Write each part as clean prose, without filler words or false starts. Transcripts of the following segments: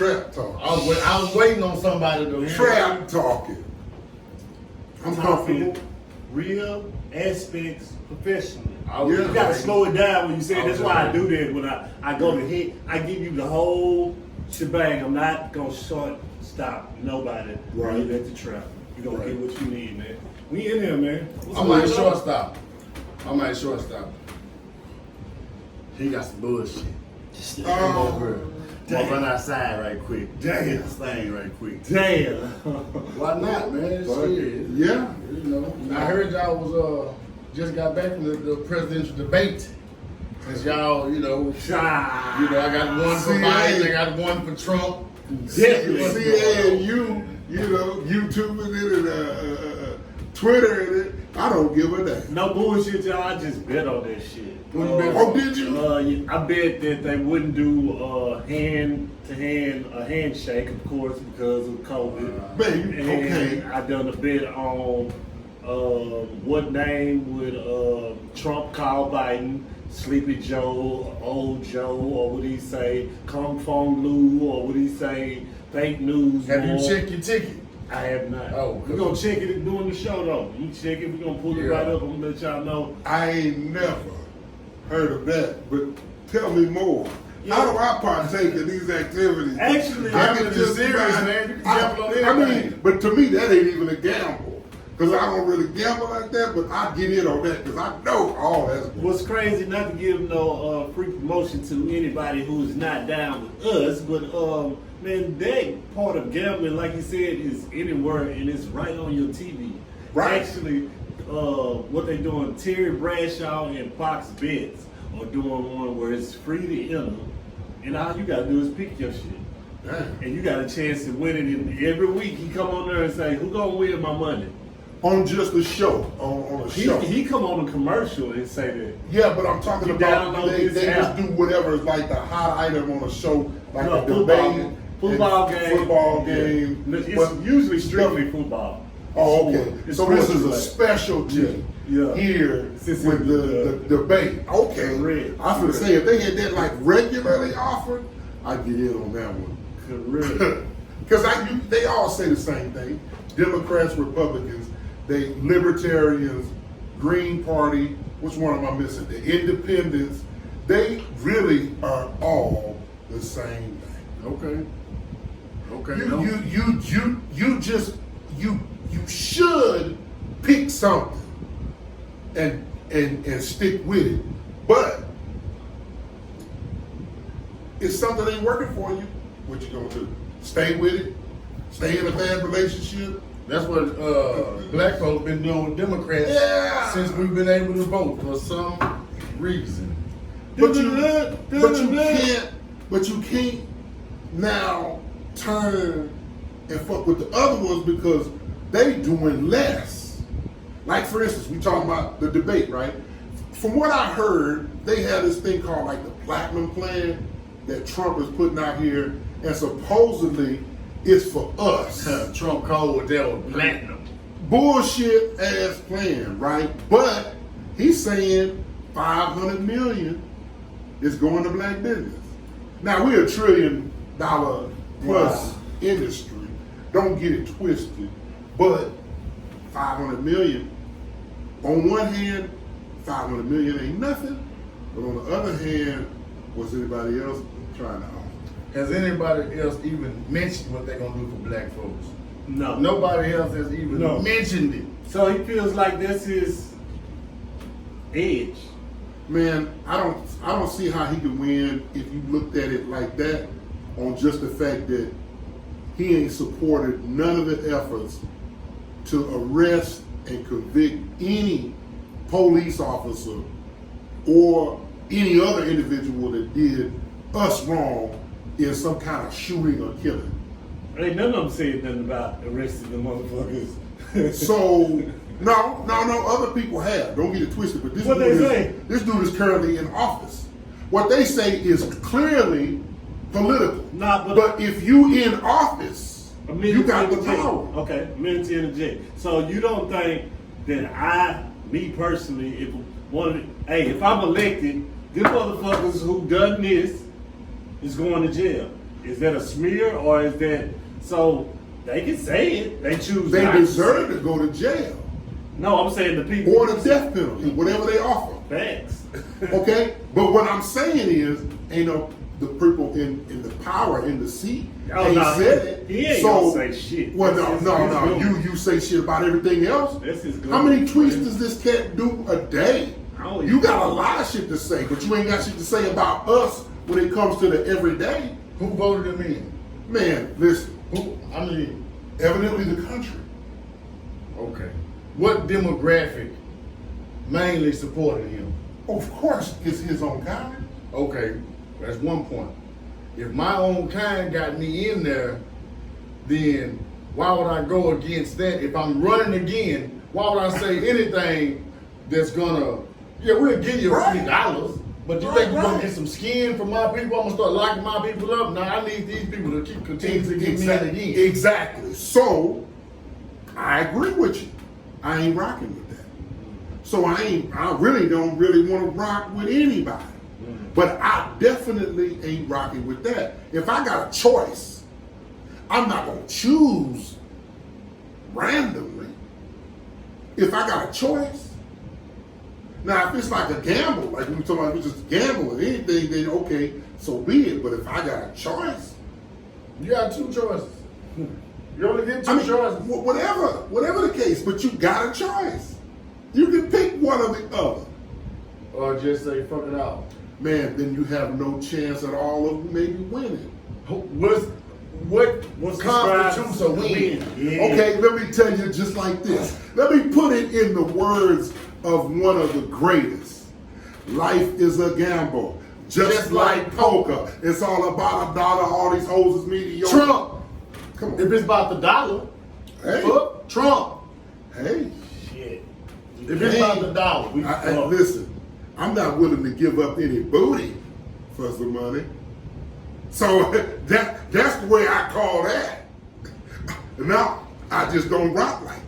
Trap talk. I was waiting on somebody to Trap talking. I'm comfortable. Real aspects professionally. Yeah. You gotta slow it down when you say it. That's why I do that when I go to hit. I give you the whole shebang. I'm not gonna short stop nobody. Right. You let the trap. You gonna get what you need, man. We in here, man. I'm at shortstop. He got some bullshit. Come over. Damn. Run outside right quick. Damn. Thing right quick. Damn. Why not, man? Shit. Yeah. You know, I heard y'all was just got back from the presidential debate. Since y'all, you know, I got one for Biden, I got one for Trump. Definitely. CA and you know, YouTubing it and Twitter and it. I don't give a damn. No bullshit, y'all. I just bet on that shit. Oh, did you? I bet that they wouldn't do a handshake, of course, because of COVID. Man, And okay. I done a bet on what name would Trump call Biden? Sleepy Joe, Old Joe, or would he say Kung Fong Lu, or would he say fake news? Have you checked your ticket? I have not. Oh, we're gonna check it during the show though. You check it, we're gonna pull it right up. I'm gonna let y'all know. I ain't never heard of that, but tell me more. How do I partake in these activities? Actually, I gambling is serious, man. You can gamble on anything. but to me, that ain't even a gamble. Because I don't really gamble like that, but I get in on that because I know all that's good. What's crazy, not to give no free promotion to anybody who's not down with us, but man, that part of gambling, like you said, is anywhere and it's right on your TV. Right. Actually, what they doing, Terry Bradshaw and Fox Bets are doing one where it's free to enter, and all you gotta do is pick your shit. Damn. And you got a chance to win it. And every week he come on there and say, "Who gonna win my money?" On just a show, on a show. He come on a commercial and say that. Yeah, but I'm talking You about download they this just app. do whatever is like the hot item on a show, like No, a debate, football and game. football Yeah. game. It's But- usually strictly football. Oh, okay. It's So this is a sports specialty Yeah. here Since with it's the debate. Okay. Correct. I was gonna say if they had that like regularly offered, I'd get in on that one. Correct. Because they all say the same thing. Democrats, Republicans, they libertarians, Green Party. Which one am I missing? The Independents. They really are all the same thing. Okay. You should pick something and stick with it. But if something ain't working for you, what you gonna do? Stay with it? Stay in a bad relationship? That's what black folks been doing with Democrats since we've been able to vote for some reason. But you can't now turn and fuck with the other ones because they doing less. Like for instance, we talking about the debate, right? From what I heard, they had this thing called like the Platinum Plan that Trump is putting out here, and supposedly it's for us. Trump called with that with platinum. Bullshit ass plan, right? But he's saying 500 million is going to black business. Now we're $1 trillion plus industry. Don't get it twisted. But 500 million, on one hand, 500 million ain't nothing. But on the other hand, what's anybody else trying to offer? Has anybody else even mentioned what they're gonna do for black folks? No. Nobody else has even mentioned it. So he feels like this is edge. Man, I don't see how he can win if you looked at it like that, on just the fact that he ain't supported none of the efforts to arrest and convict any police officer or any other individual that did us wrong in some kind of shooting or killing. Ain't none of them saying nothing about arresting the motherfuckers. So no, other people have. Don't get it twisted. But this What they say? This dude is currently in office. What they say is clearly political. Nah, but if you in office, you got the interject. power. Okay, minute to interject. So you don't think that me personally, if I'm elected, them motherfuckers who done this is going to jail. Is that a smear or is that so they can say it? They choose. They not deserve to to go to jail No, I'm saying the people or the death penalty, whatever they offer. Facts. Okay, but what I'm saying is, ain't no the people in the power in the seat Oh, ain't no, said it. he ain't so, gonna say shit. Well, That's no. his You say shit about everything else. That's his good. How many tweets does this cat do a day? I don't You even got a know. lot of shit to say, but you ain't got shit to say about us when it comes to the everyday. Who voted him in? Man, listen. Who? I mean, Evidently, the country. okay. What demographic mainly supported him? Of course, it's his own kind. Okay, that's one point. If my own kind got me in there, then why would I go against that? If I'm running again, why would I say anything that's gonna, yeah, we'll give you Right. $50, but you Right, think you're gonna right. get some skin from my people? I'm gonna start locking my people up? Now I need these people to continue to get me in again. Exactly. So, I agree with you. I ain't rocking with that. So I really don't really want to rock with anybody. But I definitely ain't rocking with that. If I got a choice, I'm not gonna choose randomly. If I got a choice. Now, if it's like a gamble, like we were talking about, if it's just gambling, anything, then okay, so be it. But if I got a choice, You got two choices. You only get two I mean, choices. whatever the case, but you got a choice. You can pick one or the other. Or just say, fuck it out. Man, then you have no chance at all of maybe winning. What constitutes a win? Yeah. Okay, let me tell you just like this. Let me put it in the words of one of the greatest. Life is a gamble, just like poker. It's all about a dollar. All these hoes is mediocre. Trump. Come on. If it's about the dollar, Hey. fuck Trump. Hey, Shit. If it's about the dollar, we fuck. listen, I'm not willing to give up any booty for some money. So that's the way I call that. No, I just don't rock like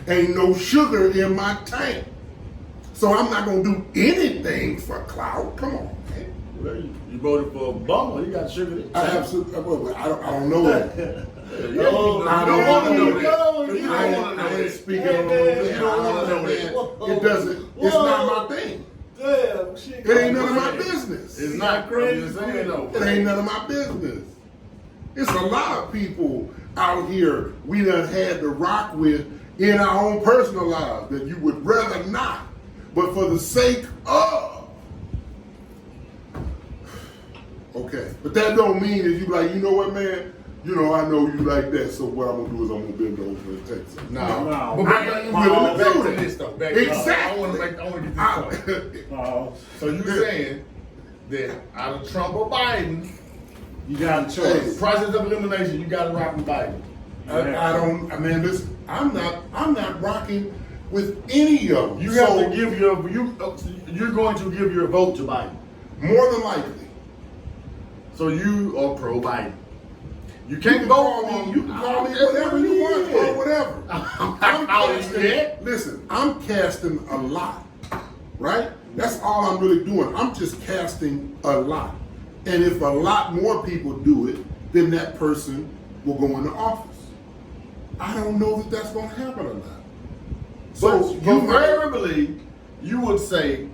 that. Ain't no sugar in my tank. So I'm not gonna do anything for clout. Come on, man. Well, you voted for Obama, you got sugar in I it. absolutely. Well, I don't know that. Yeah, you Oh, don't want to know that. no, You you don't don't want to I know ain't that. speaking on that. You don't want to know that. It doesn't. It's not my thing. Damn, shit. It ain't none of my business. It's not crazy. I'm just saying though. It ain't none of my business. It's a lot of people out here we done had to rock with in our own personal lives that you would rather not, but for the sake of. Okay, but that don't mean that you like, you know what, man? You know, I know you like that, so what I'm gonna do is I'm gonna bend over and take some. No. But I back, ain't back willing to do to that. this though. Back to this. Exactly. I want to get this point. So you saying that out of Trump or Biden, You got a choice. process of elimination, you got to rock with Biden. I don't. I mean, listen. I'm not rocking with any of them. You So, have to give your you're going to give your vote to Biden. more than likely. So you are pro Biden. You You can't can vote call for me. him. You can call me whatever you want or whatever. I'm calling you that. Listen, I'm casting a lot, right? That's all I'm really doing. I'm just casting a lot. And if a lot more people do it, then that person will go into office. I don't know that that's going to happen or not. So But you might, preferably, you would say,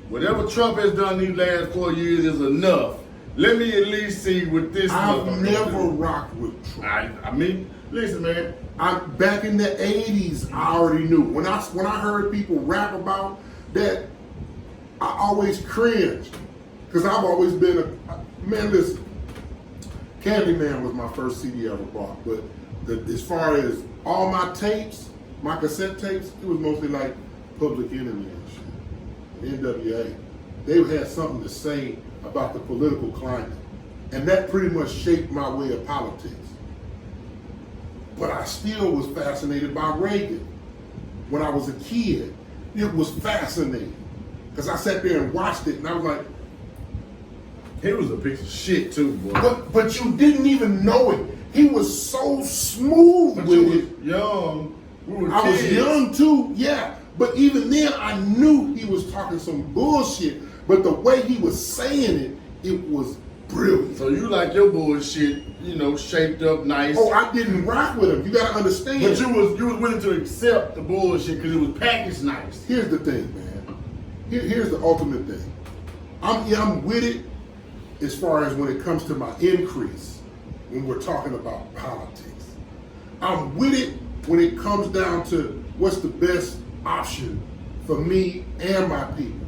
whatever Trump has done these last 4 years is enough. Let me at least see what this I've motherfucker never do. rocked with Trump. I mean, listen, man. I'm back in the '80s. I already knew when I heard people rap about that. I always cringed because I've always been a man. Listen, Candyman was my first CD I ever bought, but as far as all my tapes, my cassette tapes, it was mostly like Public Enemy and shit, NWA. They had something to say about the political climate, and that pretty much shaped my way of politics. But I still was fascinated by Reagan. When I was a kid, it was fascinating. Because I sat there and watched it and I was like, He was a piece of shit too, boy. but you didn't even know it. He was so smooth But with you it. was young. We were I was kids. young too, yeah. But even then I knew he was talking some bullshit. But the way he was saying it, it was brilliant. So you like your bullshit, you know, shaped up nice. Oh, I didn't rock with him. You gotta understand. But you was willing to accept the bullshit because it was packaged nice. Here's the thing, man. Here's the ultimate thing. I'm with it as far as when it comes to my increase when we're talking about politics. I'm with it when it comes down to what's the best option for me and my people.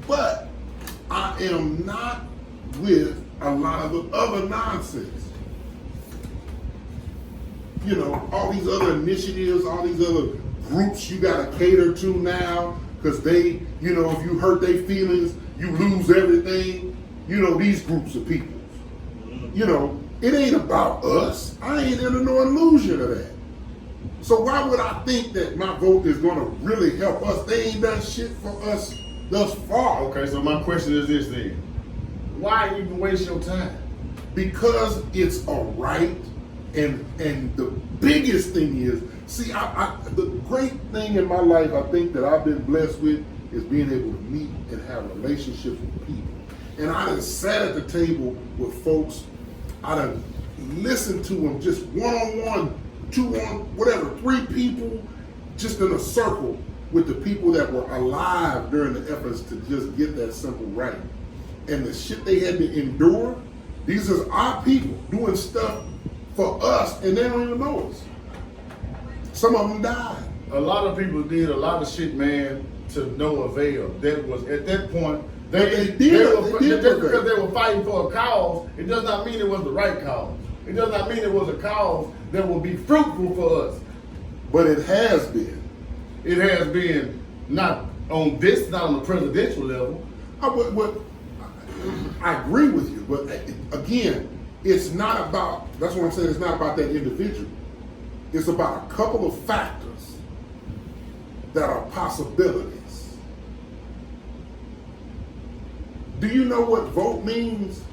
But I am not with a lot of the other nonsense. You know, all these other initiatives, all these other groups you gotta cater to now, because they, you know, if you hurt their feelings, you lose everything. You know, these groups of people. You know, it ain't about us. I ain't under no illusion of that. So why would I think that my vote is gonna really help us? They ain't done shit for us thus far. Okay, so my question is this then. Why even waste your time? Because it's a right, and the biggest thing is, see, the great thing in my life I think that I've been blessed with is being able to meet and have relationships with people. And I done sat at the table with folks, I done listened to them just one-on-one, two-on, whatever, 3 people just in a circle with the people that were alive during the efforts to just get that simple right. And the shit they had to endure, these are our people doing stuff for us and they don't even know us. Some of them died. A lot of people did a lot of shit, man, to no avail. That was, at that point, They did just because they were fighting for a cause, it does not mean it was the right cause. It does not mean it was a cause that will be fruitful for us. But it has been. It has been not on the presidential level. I agree with you, but again, it's not about, that's what I'm saying, it's not about that individual. It's about a couple of factors that are possibilities. Do you know what vote means?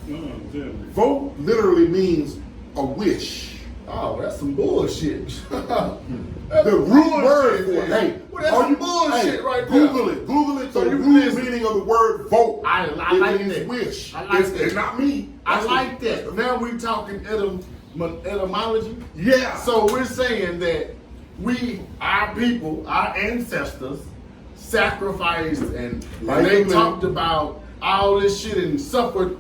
Vote literally means a wish. Oh, that's some bullshit. The root word for it. Hey, that's some bullshit right there. Google it. Google it. So The you root listen. meaning of the word vote. I It like means that. wish. I like that. It's not me. I like that. Now we talking etymology. Yeah. So we're saying that our people, our ancestors, sacrificed and they talked about all this shit and suffered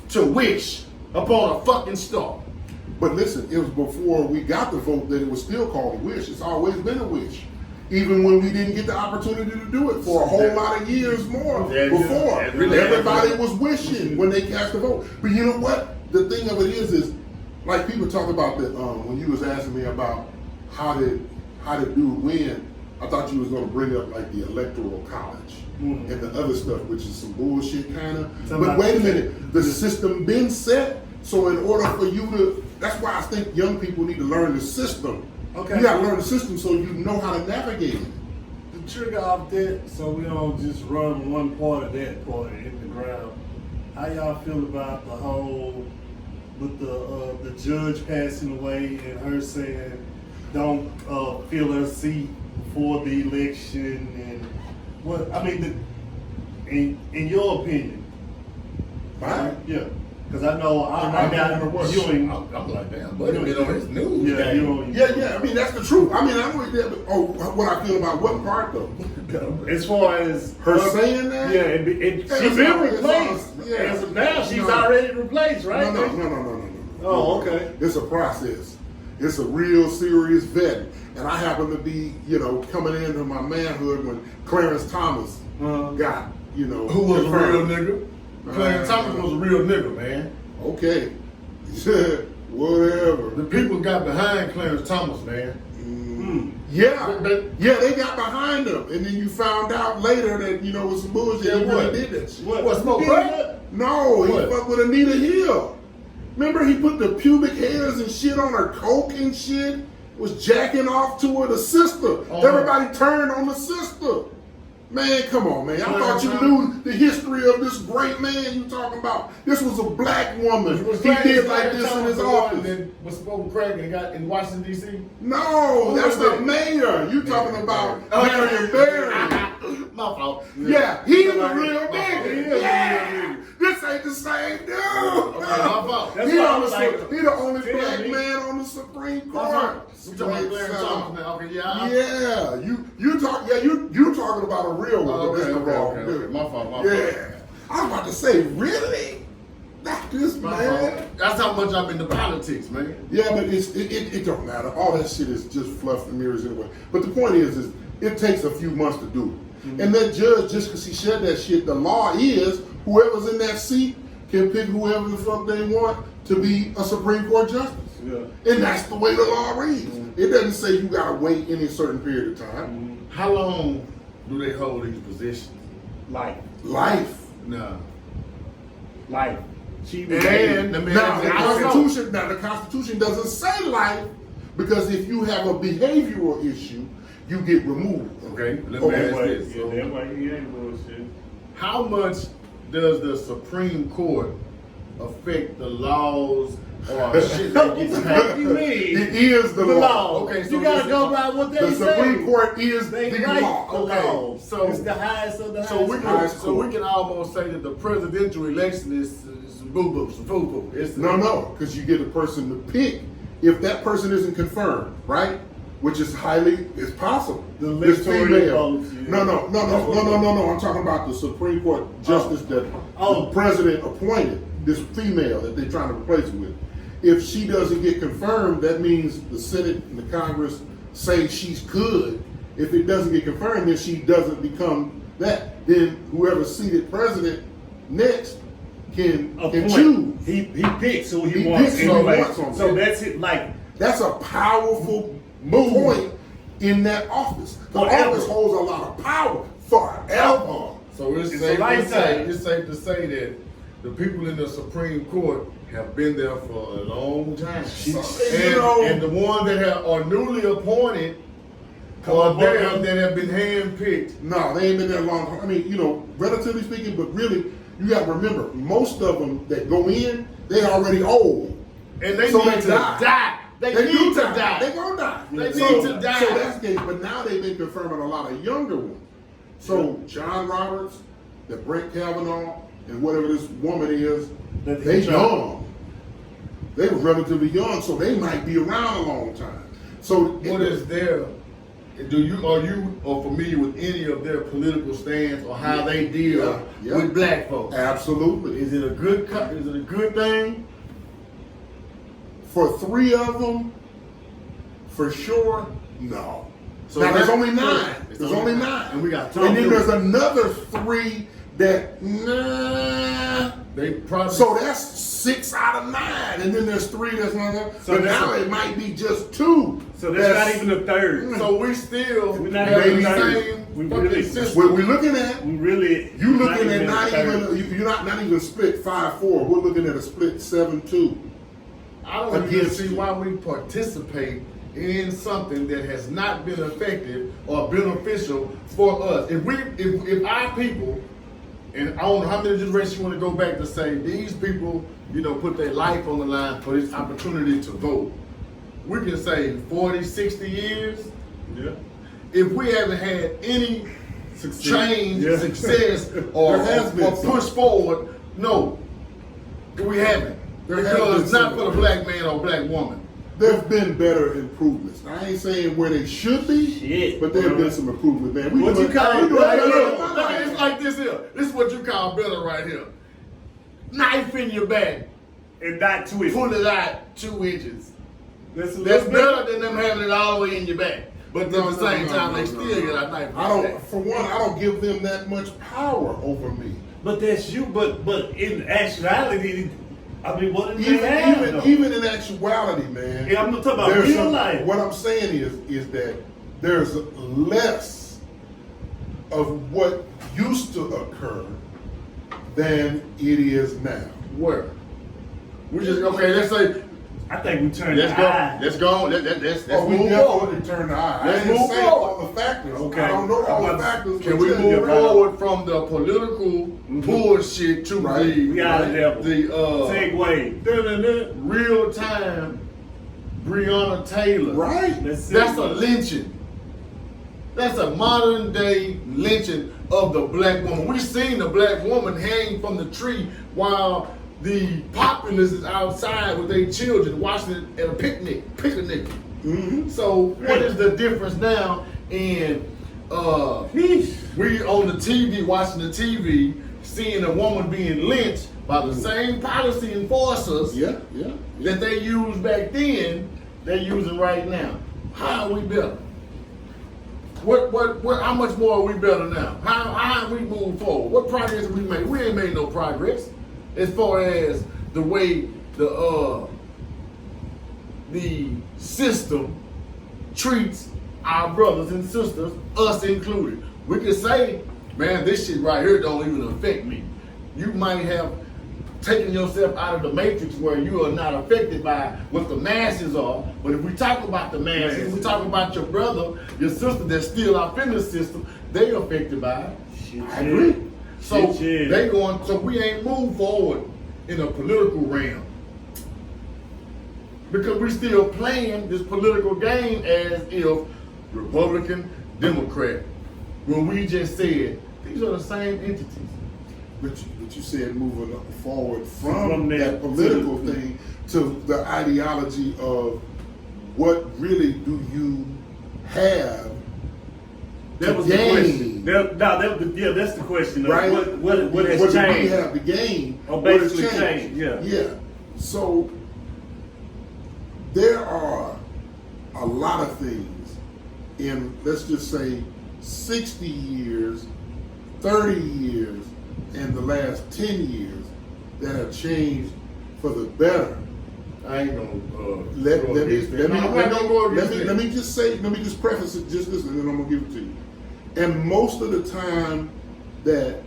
to wish upon a fucking star. But listen, it was before we got the vote that it was still called a wish. It's always been a wish. Even when we didn't get the opportunity to do it for a whole lot of years more before. Everybody was wishing when they cast the vote. But you know what? The thing of it is like people talk about that when you was asking me about how did dude win, I thought you was gonna bring up like the electoral college and the other stuff, which is some bullshit kind of. But wait a minute, the system been set. So in order for you to, that's why I think young people need to learn the system. Okay. You gotta learn the system so you know how to navigate it. To trigger off that, so we don't just run one part of that part in the ground. How y'all feel about the whole with the judge passing away and her saying don't fill her seat before the election and what? I mean, in your opinion, Right? yeah. Because I know I got you ain't. I'm like, damn, but it been on his news. Yeah, you know. Yeah. I mean, that's the truth. I mean, I'm with that. But what I feel about what part though? As far as Her saying that? yeah, and she's been replaced. As of now, she's already replaced, right? No. Oh, okay. It's a process. It's a real serious vet. And I happen to be, coming into my manhood when Clarence Thomas got, Who was a real nigga? Clarence Thomas was a real nigga, man. Okay. Whatever. The people got behind Clarence Thomas, man. Yeah. They got behind him. And then you found out later that, it was some bullshit. He really did that shit. What, smoke crack? No, he fucked with Anita Hill. Remember he put the pubic hairs and shit on her coke and shit? Was jacking off to her, the sister. Everybody turned on the sister. Man, come on, man. I thought you knew the history of this great man you talking about. This was a black woman. He did like this in his office. And was smoking crack and got in Washington, D.C.? No, that's the mayor. You talking about Marion Barry. My fault. Yeah, he's a real nigga. Yeah. This ain't the same dude. Okay, my fault. That's He why I on was the like, he the only tell black me. man on the Supreme My Court. fault. We talking about Clarence Straight Thomas now. Okay, yeah. Yeah, you talking about a real one, but this is the wrong dude. My fault. Yeah, I was about to say, really? Not this My man. fault. That's how much I'm into politics, man. Yeah, but it don't matter. All that shit is just fluff and mirrors anyway. But the point is it takes a few months to do it. Mm-hmm. And that judge, just because he said that shit, the law is whoever's in that seat can pick whoever the fuck they want to be a Supreme Court justice. Yeah. And that's the way the law reads. Mm-hmm. It doesn't say you gotta wait any certain period of time. Mm-hmm. How long do they hold these positions? Life. Life. No. Life. She was And the man Now said, the Constitution doesn't say life, because if you have a behavioral issue, you get removed. okay, let me Okay, ask That way, this. yeah, that way he ain't bullshit. How much does the Supreme Court affect the laws or shit that gets What passed? you mean? It is the law. Okay, so you gotta this- go by what they The say. Supreme Court is They the write law. the law. So- It's the highest of the highest. So we Highest can court. almost say that the presidential election is some boo boo, some foo foo. No, because you get a person to pick if that person isn't confirmed, right? Which is it's possible. The This electoral female. votes, yeah. No. I'm talking about the Supreme Court justice that Oh. the president appointed, this female that they're trying to replace it with. If she doesn't get confirmed, that means the Senate and the Congress say she's good. If it doesn't get confirmed, then she doesn't become that. Then whoever seated president next can choose. He picks who he He wants picks who he anyway. wants on So that. that's it. Like That's a powerful point in that office. The Forever. office holds a lot of power forever. So It's a safe to lifetime. say, it's safe to say that the people in the Supreme Court have been there for a long time. And the ones that are newly appointed or that have been handpicked. No, they ain't been there long. I mean, relatively speaking, but really, you got to remember, most of them that go in, they already old. And they So need they to die. die. They need to die. They gonna die. They So- need to die. So that's the case. But now they've been confirming a lot of younger ones. So John Roberts, the Brett Kavanaugh, and whatever this woman is, That they he young. They were relatively young, so they might be around a long time. So What is their? Are you familiar with any of their political stance or how they deal Yeah. with black folks? Absolutely. Is it a good? Is it a good thing? For 3 of them, for sure, no. So now there's that- only 9. It's There's only only 9. 9. And we got Tom And then Lewis. there's another 3 that nah. They probably. So that's 6 out of 9. And then there's 3 that's not there. So But that's now a- it might be just 2. so that's not even a third. So we still We're not have even the third. same We fucking really- system. What we're looking at, We really you looking at a not third. even, you're not even split 5-4. We're looking at a split 7-2. I don't even against see you. why we participate in something that has not been effective or beneficial for us. If our people, and I don't know how many generations you want to go back to say these people, put their life on the line for this opportunity to vote. We can say 40, 60 years. Yeah. If we haven't had any change, Yeah. success, or There has been some. push forward, no, we haven't. There has Because been it's not some. for the black man or black woman. There've been better improvements. I ain't saying where they should be, Shit. but there've been some improvement, man. We What doing- you call we it? doing Look, better look, than my Look at life. this like this here. This is what you call better right here. Knife in your back. And not twist. Pull it out 2 inches. That's a That's little bit. better than them having it all the way in your back. But at the same time, they still get a knife in I your don't. back. For one, I don't give them that much power over me. But that's you. But in actuality, I mean, what did they Even have? even, though? even in actuality, man. Yeah, I'm not talking about there's real life. What I'm saying is that there's less of what used to occur than it is now. Where? We just okay. Let's say I think we turned let's the go. eye. Let's go. Let's Oh, we move forward. definitely turn the eye. Let's I didn't move say forward. all the factors. Okay. I don't know all I'm the about- factors. Can but we yeah, move you're right. forward from the political bullshit to Right. the We out of there. the Segway. Dun-dun-dun. real time Breonna Taylor? Right. Let's see. That's a lynching. That's a modern day lynching of the black woman. We've seen the black woman hang from the tree while the populace is outside with their children watching it at a picnic. Mm-hmm. So what is the difference now in we on the TV watching the TV seeing a woman being lynched by the same policy enforcers Yeah. that they used back then, they're using right now. How are we better? What how much more are we better now? How have we moved forward? What progress have we made? We ain't made no progress as far as the way the system treats our brothers and sisters, us included. We can say, man, this shit right here don't even affect me. You might have taken yourself out of the matrix where you are not affected by what the masses are. But if we talk about the masses, we talk about your brother, your sister that's still up in the system, they affected by it. I agree. So they going. So we ain't moved forward in a political realm because we still playing this political game as if Republican, Democrat, when we just said these are the same entities. But you said moving forward from there that political thing to the ideology of what really do you have That was the question. That's the question. Right? What has what do we changed? have to gain? Oh, What has basically changed, yeah. Yeah. So there are a lot of things in, let's just say, 60 years, 30 years, and the last 10 years that have changed for the better. I ain't gonna Let me just preface it just this, and then I'm gonna give it to you. And most of the time that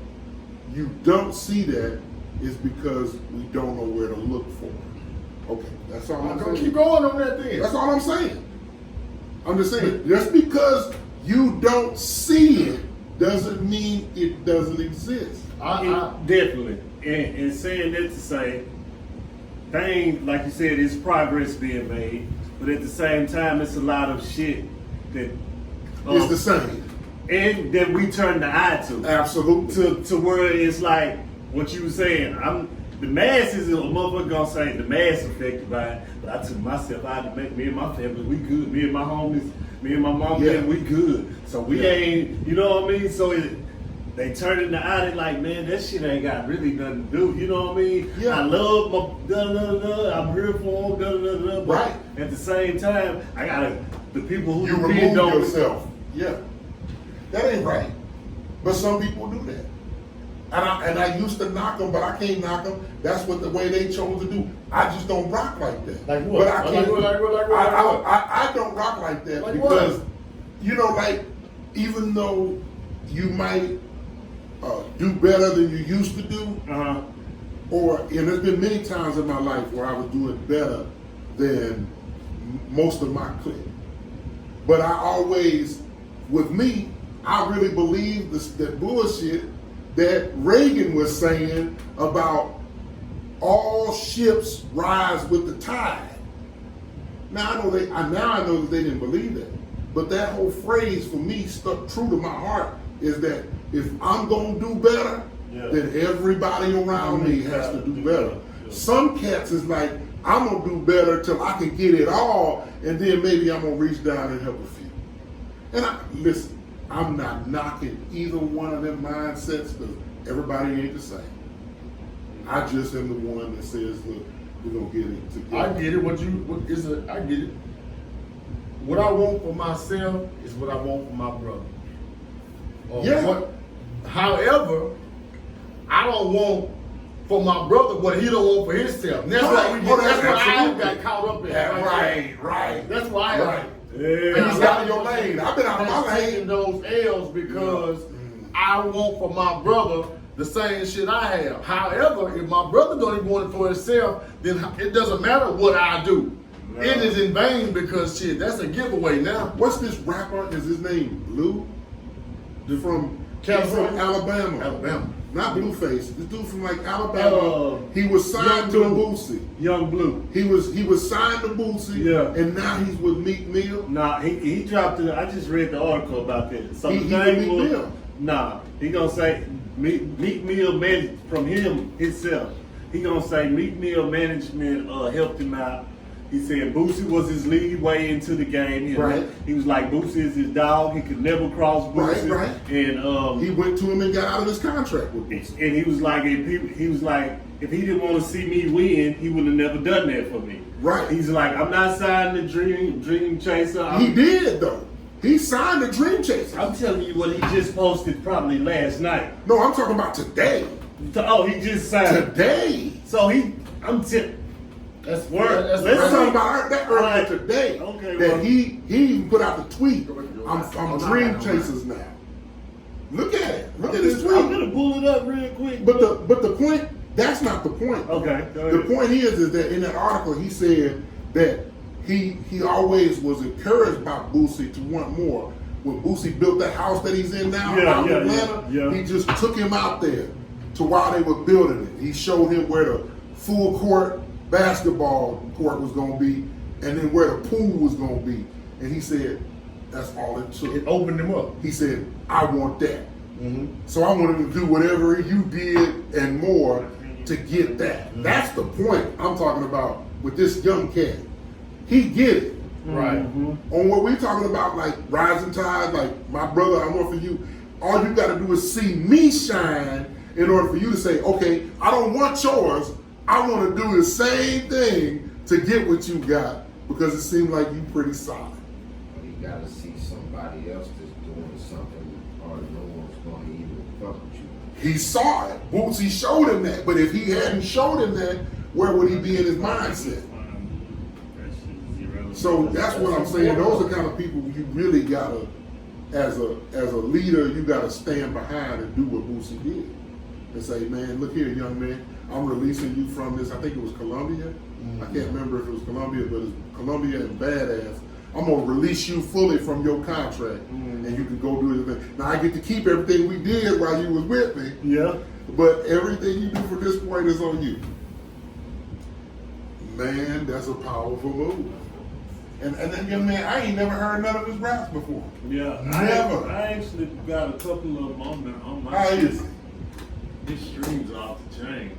you don't see that is because we don't know where to look for it. Okay, that's all I'm saying. Keep going on that thing. That's all I'm saying. I'm just saying, just because you don't see it doesn't mean it doesn't exist. Definitely. And saying that to say, things, like you said, it's progress being made, but at the same time, it's a lot of shit that It's the same. and that we turn the eye to. Absolutely. To where it's like what you were saying. The masses, a motherfucker gonna say the mass affected by it, but I took myself out to make me and my family, we good. Me and my homies, me and my mom, Yeah. we good. So we ain't, you know what I mean? So they turn in the eye, they like, man, that shit ain't got really nothing to do. You know what I mean? Yeah. I love my I'm here for them, but Right. at the same time, I gotta, the people who You depend remove on yourself. Yeah. That ain't right. But some people do that. And I used to knock them, but I can't knock them. That's what the way they chose to do. I just don't rock like that. Like what? But I can't. Like what? I don't rock like that Like because, what? you know, like, even though you might do better than you used to do, and there's been many times in my life where I was doing better than most of my clique. But I always, with me, I really believe that bullshit that Reagan was saying about all ships rise with the tide. Now I know that they didn't believe that, but that whole phrase for me stuck true to my heart. Is that if I'm gonna do better, then everybody around me has to do better. Some cats is like, I'm gonna do better till I can get it all, and then maybe I'm gonna reach down and help a few. And listen, I'm not knocking either one of them mindsets because everybody ain't the same. I just am the one that says, look, we're gonna get it together. I get it. I get it. What I want for myself is what I want for my brother. However, I don't want for my brother what he don't want for himself. And that's why I got caught up in. Right. That's why I. And you out of your lane. I've been out of my lane. Taking those L's because I want for my brother the same shit I have. However, if my brother don't even want it for himself, then it doesn't matter what I do. No. It is in vain because shit, that's a giveaway now. What's this rapper? Is his name Blue? From California? From Alabama. not Blueface. This dude from like Alabama. He was signed Young to Blue. Boosie. Young Blue. He was signed to Boosie. Yeah. And now he's with Meek Mill. Nah, he dropped it. I just read the article about that. So He the with thing Meek was, Mill. nah, he gonna say Meek Mill from him himself. He gonna say Meek Mill management helped him out. He said Boosie was his lead way into the game. Right. He was like, Boosie is his dog. He could never cross Boosie. Right. And He went to him and got out of his contract with Boosie. and he was like, if he didn't want to see me win, he would have never done that for me. Right. He's like, I'm not signing the Dream Chaser. He did though. He signed the Dream Chaser. I'm telling you what he just posted probably last night. No, I'm talking about today. Oh, he just signed. Today. So That's Word. That's Let's I'm see. talking about that earlier Alright. today. Okay, that well. he even put out the tweet. I'm Oh, no, Dream no, no. Chasers now. Look at it. Look at I'm this gonna tweet. pull it up real quick. But the point, that's not the point. Okay, go The ahead. point is that in that article he said that he always was encouraged by Boosie to want more. When Boosie built that house that he's in now out in Atlanta, he just took him out there to while they were building it. He showed him where the full court basketball court was going to be and then where the pool was going to be. And he said, that's all it took. It opened him up. He said, I want that. Mm-hmm. So I want him to do whatever you did and more to get that. That's the point I'm talking about with this young cat. He get it. Right. On what we're talking about, like rising tide, like my brother, I want for you. All you got to do is see me shine in order for you to say, okay, I don't want yours. I want to do the same thing to get what you got because it seems like you pretty solid. But you gotta see somebody else that's doing something or no one's gonna even fuck with you. He saw it. Bootsy showed him that. But if he hadn't showed him that, where would he be in his mindset? So that's what I'm saying. Those are kind of people you really gotta, as a leader, you gotta stand behind and do what Boosie did. And say, man, look here, young man, I'm releasing you from this. I think it was Columbia. I can't remember if it was Columbia, but it's Columbia and Badass. I'm gonna release you fully from your contract, and you can go do your thing. Now I get to keep everything we did while you was with me. Yeah. But everything you do from this point is on you. Man, that's a powerful move. And then, young man, I ain't never heard none of his raps before. Yeah. Never. I actually got a couple of them on my How shit. is he? His streams off the chain.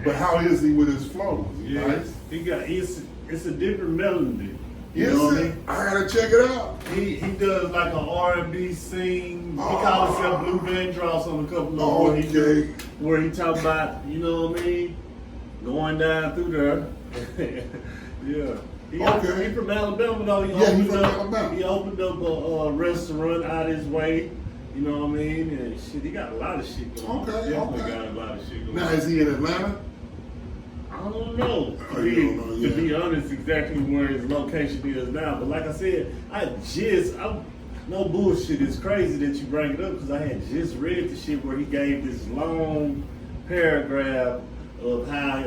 But how is he with his flows? Yeah, Nice? it's a different melody. You Is know what I it? mean? I gotta check it out. He does like an R&B sing. He Oh. calls himself Blue Vandross on a couple of where he Okay. where he talk about, you know what I mean, going down through there. Yeah. Okay. He from Alabama though. Yeah, he from Alabama. He opened up a restaurant out his way. You know what I mean? And shit, he got a lot of shit going on. Okay, Definitely okay. got a lot of shit going Now, on. is he in Atlanta? I don't know. Oh, you don't know, To yeah. be honest, exactly where his location is now. But like I said, no bullshit. It's crazy that you bring it up because I had just read the shit where he gave this long paragraph of how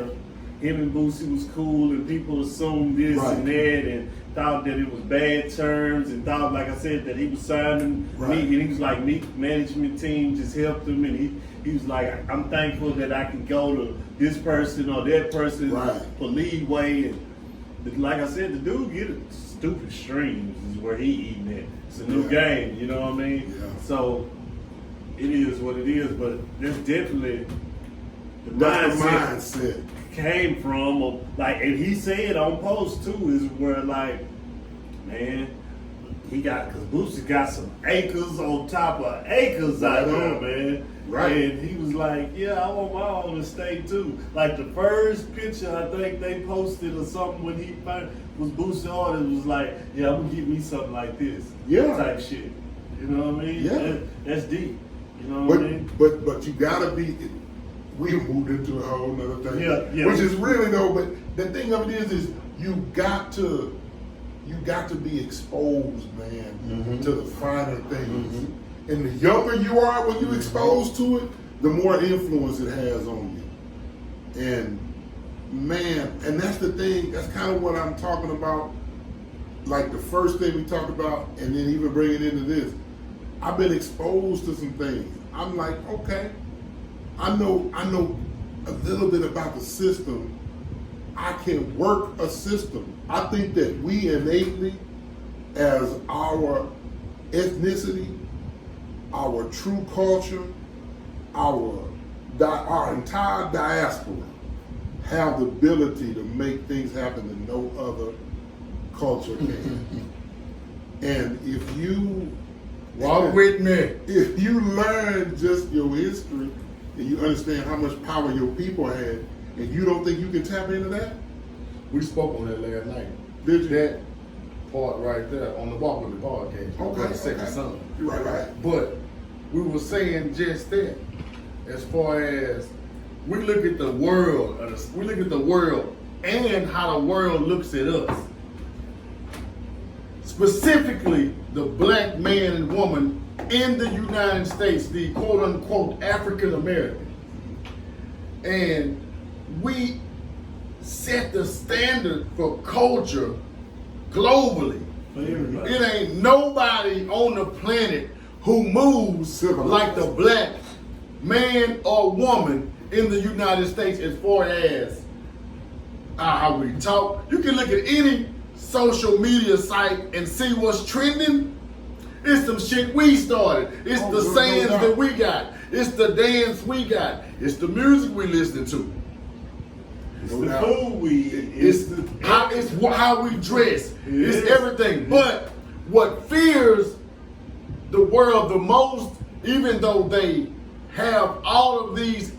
him and Boosie was cool and people assumed this Right. and that and thought that it was bad terms and thought, like I said, that he was signing Right. me and he was like, me management team just helped him and he was like, I'm thankful that I can go to this person or that person Right. for leeway and like I said, the dude get stupid streams is where he eating it. It's a new Yeah. game, you know what I mean? Yeah. So it is what it is, but there's definitely the That's the mindset mindset. came from, or like, and he said on post too, is where like, man, he got, cause Boosie got some acres on top of acres out Right there, on. man. Right. And he was like, yeah, I want my own estate too. Like the first picture I think they posted or something when he was Boosie on, it was like, yeah, I'm gonna give me something like this. Yeah. Type shit. You know what I mean? Yeah. That's deep. You know what I mean? But you gotta be. We moved into a whole nother thing. Yeah. Which is really though. But the thing of it is you got to be exposed, man, to the finer things. And the younger you are when you're exposed to it, the more influence it has on you. And man, and that's the thing. That's kind of what I'm talking about. Like the first thing we talked about, and then even bringing it into this. I've been exposed to some things. I'm like, okay, I know a little bit about the system. I can work a system. I think that we innately, as our ethnicity, our true culture, our entire diaspora, have the ability to make things happen that no other culture can. And if you Walk with me. if you learn just your history and you understand how much power your people had, and you don't think you can tap into that, We spoke on that last night. Did you? That part right there on the Walk With Me podcast. Okay, The second okay. son. Right. But we were saying just that, as far as we look at the world, and how the world looks at us. Specifically, the black man and woman in the United States, the quote unquote African American. And we set the standard for culture globally. For everybody. It ain't nobody on the planet who moves like the black man or woman in the United States as far as how we talk. You can look at any social media site and see what's trending. It's some shit we started. It's the sayings that we got. It's the dance we got. It's the music we listen to. It's the food we eat. It's how we dress. It's everything. But what fears the world the most, even though they have all of these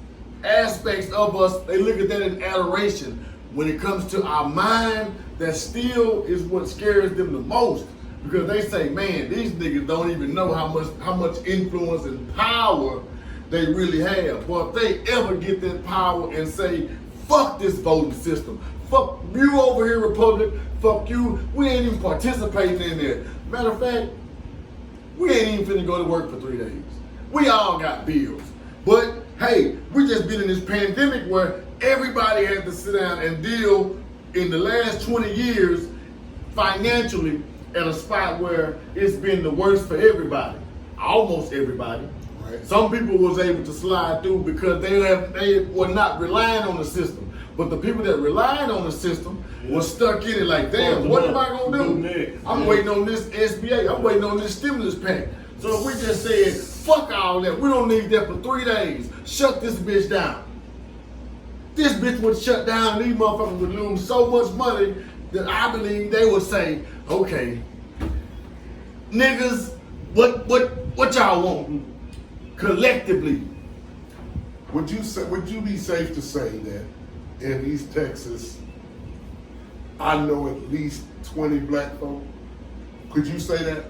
aspects of us, they look at that in adoration. When it comes to our mind, that still is what scares them the most. Because they say, man, these niggas don't even know how much influence and power they really have. But if they ever get that power and say, fuck this voting system, fuck you over here, Republic, fuck you, we ain't even participating in there. Matter of fact, we ain't even finna go to work for 3 days. We all got bills. But hey, we just been in this pandemic where everybody had to sit down and deal in the last 20 years financially at a spot where it's been the worst for everybody, almost everybody. Right. Some people was able to slide through because they were not relying on the system. But the people that relied on the system was stuck in it like, damn, what am I gonna do? I'm waiting on this SBA, I'm waiting on this stimulus pack. So if we just said, fuck all that, we don't need that for 3 days, shut this bitch down. This bitch would shut down and these motherfuckers would lose so much money that I believe they would say, okay, niggas, what y'all want? Collectively. Would you be safe to say that in East Texas, I know at least 20 black folk? Could you say that?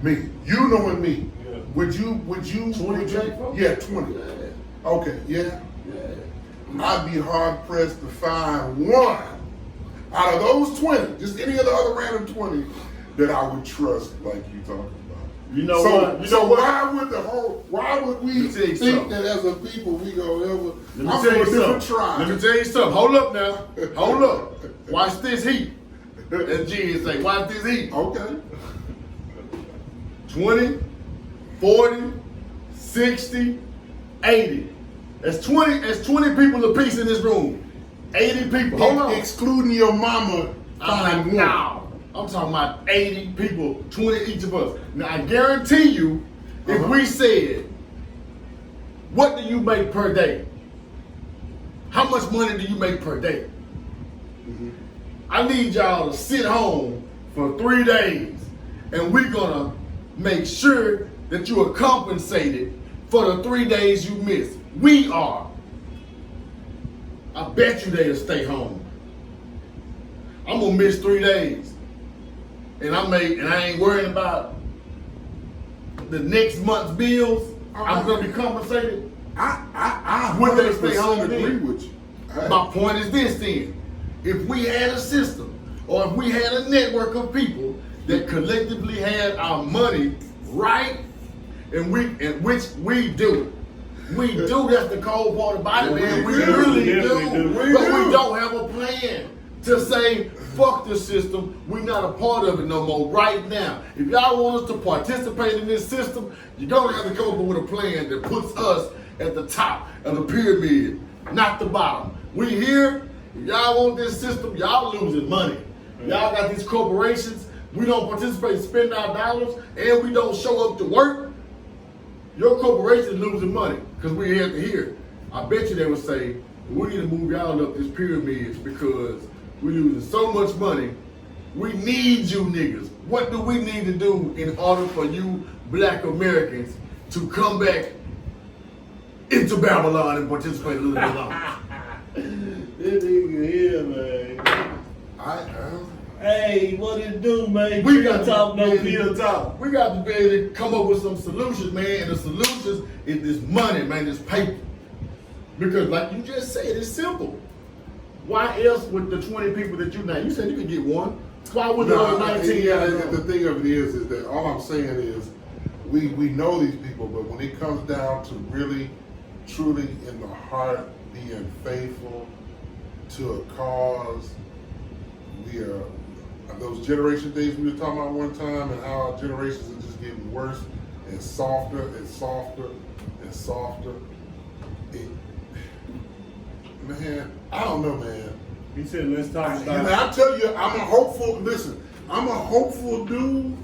Me, you knowing me. Yeah. Would you? 20 black folk? Yeah, 20. Yeah. Okay, yeah. Yeah. I'd be hard pressed to find one out of those 20, just any of the other random 20, that I would trust like you talking about. You know what? Why would we Let me tell you think something. that as a people we gonna ever? Let me I'm tell from you a different something. tribe. Let me tell you something. Hold up now. Hold up. Watch this heat. As G would say, watch this heat. Okay. 20, 40, 60, 80. That's 20 people apiece in this room. 80 people. Hold on. Excluding your mama. Find one. Now, I'm talking about 80 people, 20 each of us. Now, I guarantee you, if we said, what do you make per day? How much money do you make per day? I need y'all to sit home for 3 days, and we're gonna make sure that you are compensated for the 3 days you missed. We are. I bet you they'll stay home. I'm gonna miss 3 days, and I ain't worrying about the next month's bills. I'm gonna be compensated. I Would they stay 100% home agree then? with you. My point is this then. If we had a system, or if we had a network of people that collectively had our money right, and which we do. We do, that's the cold part about it, man. We really do. But we don't have a plan to say, fuck this system, we're not a part of it no more right now. If y'all want us to participate in this system, you're gonna have to come up with a plan that puts us at the top of the pyramid, not the bottom. We here, if y'all want this system, y'all losing money. Y'all got these corporations, we don't participate, spend our dollars, and we don't show up to work. Your corporation losing money because we here to here. I bet you they would say, we need to move y'all up this pyramid because we losing so much money. We need you niggas. What do we need to do in order for you black Americans to come back into Babylon and participate a little bit longer? This nigga here, man. Hey, what it do, man? We got talk, no to pill talk. We got to be able to come up with some solutions, man. And the solutions is this money, man, this paper. Because like you just said, it's simple. Why else with the 20 people that you named? You said you could get one. Why would the other 19 guys? The thing of it is that all I'm saying is we know these people, but when it comes down to really, truly in the heart being faithful to a cause, we are those generation days we were talking about one time, and how our generations are just getting worse and softer and softer and softer. Man, I don't know, man. He said, let's talk about And I tell you, I'm a hopeful, listen, I'm a hopeful dude,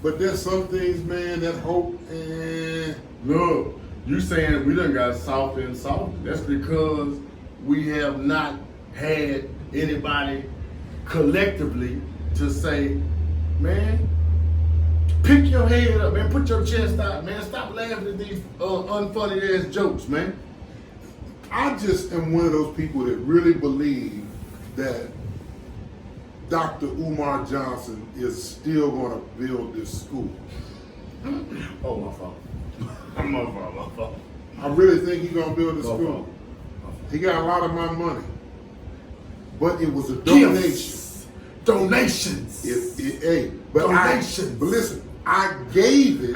but there's some things, man, that hope, Look, you saying we done got softer and softer. That's because we have not had anybody collectively to say, man, pick your head up, man, put your chest out, man, stop laughing at these unfunny ass jokes, man. I just am one of those people that really believe that Dr. Umar Johnson is still going to build this school. Oh, my fault. My fault. I really think he's going to build the My school. fault. He got a lot of my money. But it was a donation. Gifts. Donations. But listen, I gave it.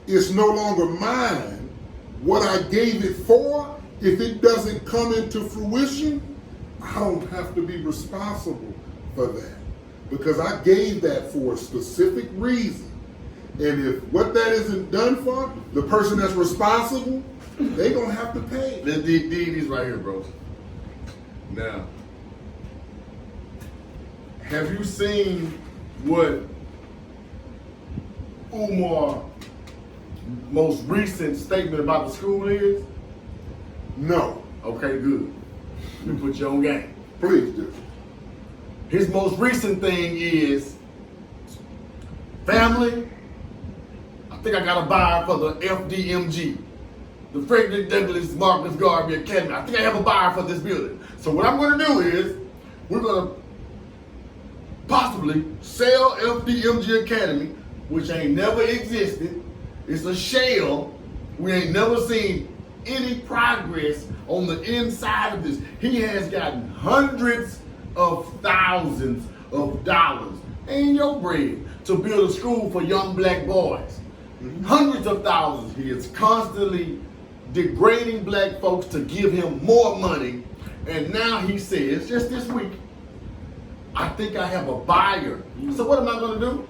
It's no longer mine. What I gave it for, if it doesn't come into fruition, I don't have to be responsible for that. Because I gave that for a specific reason. And if what that isn't done for, the person that's responsible, they gonna have to pay. These right here, bro. Now, have you seen what Umar most recent statement about the school is? No. Okay, good. You put your own game. Please do. His most recent thing is family. I think I got a buyer for the FDMG, the Frederick Douglass Marcus Garvey Academy. I think I have a buyer for this building. So what I'm going to do is we're going to possibly sell FDMG Academy, which ain't never existed. It's a shell. We ain't never seen any progress on the inside of this. He has gotten hundreds of thousands of dollars in your bread to build a school for young black boys. Hundreds of thousands. He is constantly degrading black folks to give him more money. And now he says, just this week, I think I have a buyer. So what am I going to do?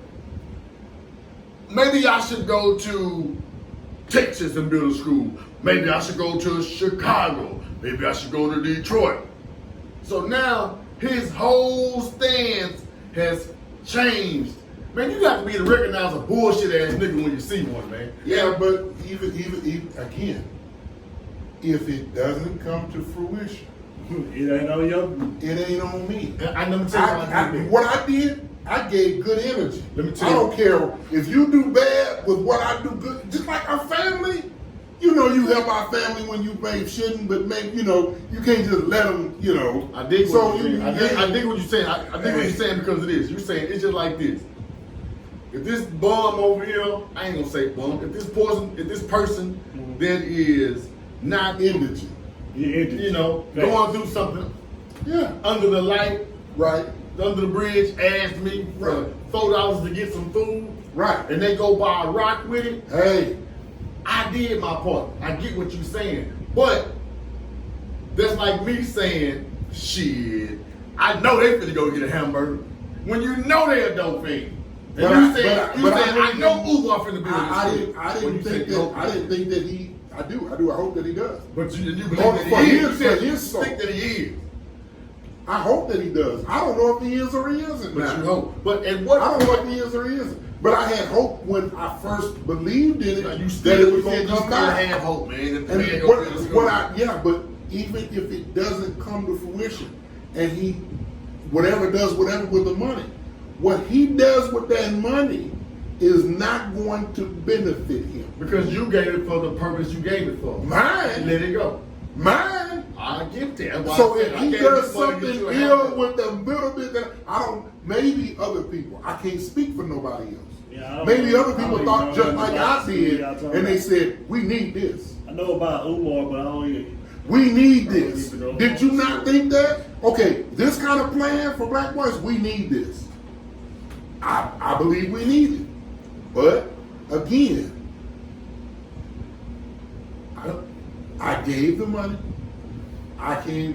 Maybe I should go to Texas and build a school. Maybe I should go to Chicago. Maybe I should go to Detroit. So now his whole stance has changed. Man, you got to be to recognize a bullshit ass nigga when you see one, man. Yeah, but even again, if it doesn't come to fruition, it ain't on your. it ain't on me. I never tell you What I did, I gave good energy. Let me tell I you. don't care if you do bad with what I do good. Just like our family, you know, you help our family when you maybe shouldn't, but maybe you know you can't just let them. You know. I dig what you're saying. you- I dig what you're saying. I dig what you're saying because of this. You're saying it's just like this. If this bum over here, I ain't gonna say bum. If this person that is not Indigent. you know, going through something Yeah. under the light, Right. under the bridge, asked me for Right. $4 to get some food, Right. and they go buy a rock with it, Hey. I did my part. I get what you're saying. But that's like me saying, shit, I know they finna go get a hamburger. When you know they're a dope fiend. And But you I- said, but I I didn't know think- Uber finna build I this didn't shit. When you think say dope that. I didn't think that he I do. I hope that he does. But you believe Oh, that for he his- is. You said for you his soul. think that he is. I hope that he does. I don't know if he is or he isn't. But now. you hope. But at what I don't know point? if he is or he isn't. But I had hope when I first believed in it You that still, it was going to come back. have hope, man. If the man And gonna feel it's gonna- yeah, but even if it doesn't come to fruition, and he does whatever with the money, what he does with that money is not going to benefit him. Because you gave it for the purpose you gave it for. Mine, Let it go. mine. I get that. That's why So I said if I he gave does this money to something you and ill have it. with a little bit that I don't, maybe other people. I can't speak for nobody else. Yeah, I don't Maybe know. other people I don't thought even just know like about I the did, y'all talking and they about. said, "We need this. I know about Umar, but I don't even. We need I don't this." even know Did you about not this. think that? Okay, this kind of plan for black boys, we need this. I believe we need it. But again, I gave the money. I can,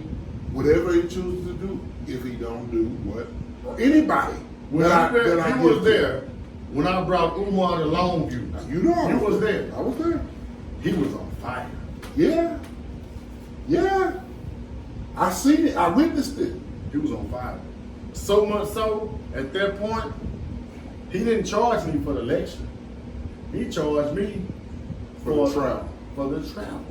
whatever he chooses to do, if he don't do what, or anybody When that he I was give to. there, when I brought Umar to Longview, You know, I you was there. I was there. He was on fire. Yeah. Yeah. I seen it. I witnessed it. He was on fire. So much so, at that point, he didn't charge me for the lecture. He charged me For the travel. For the travel.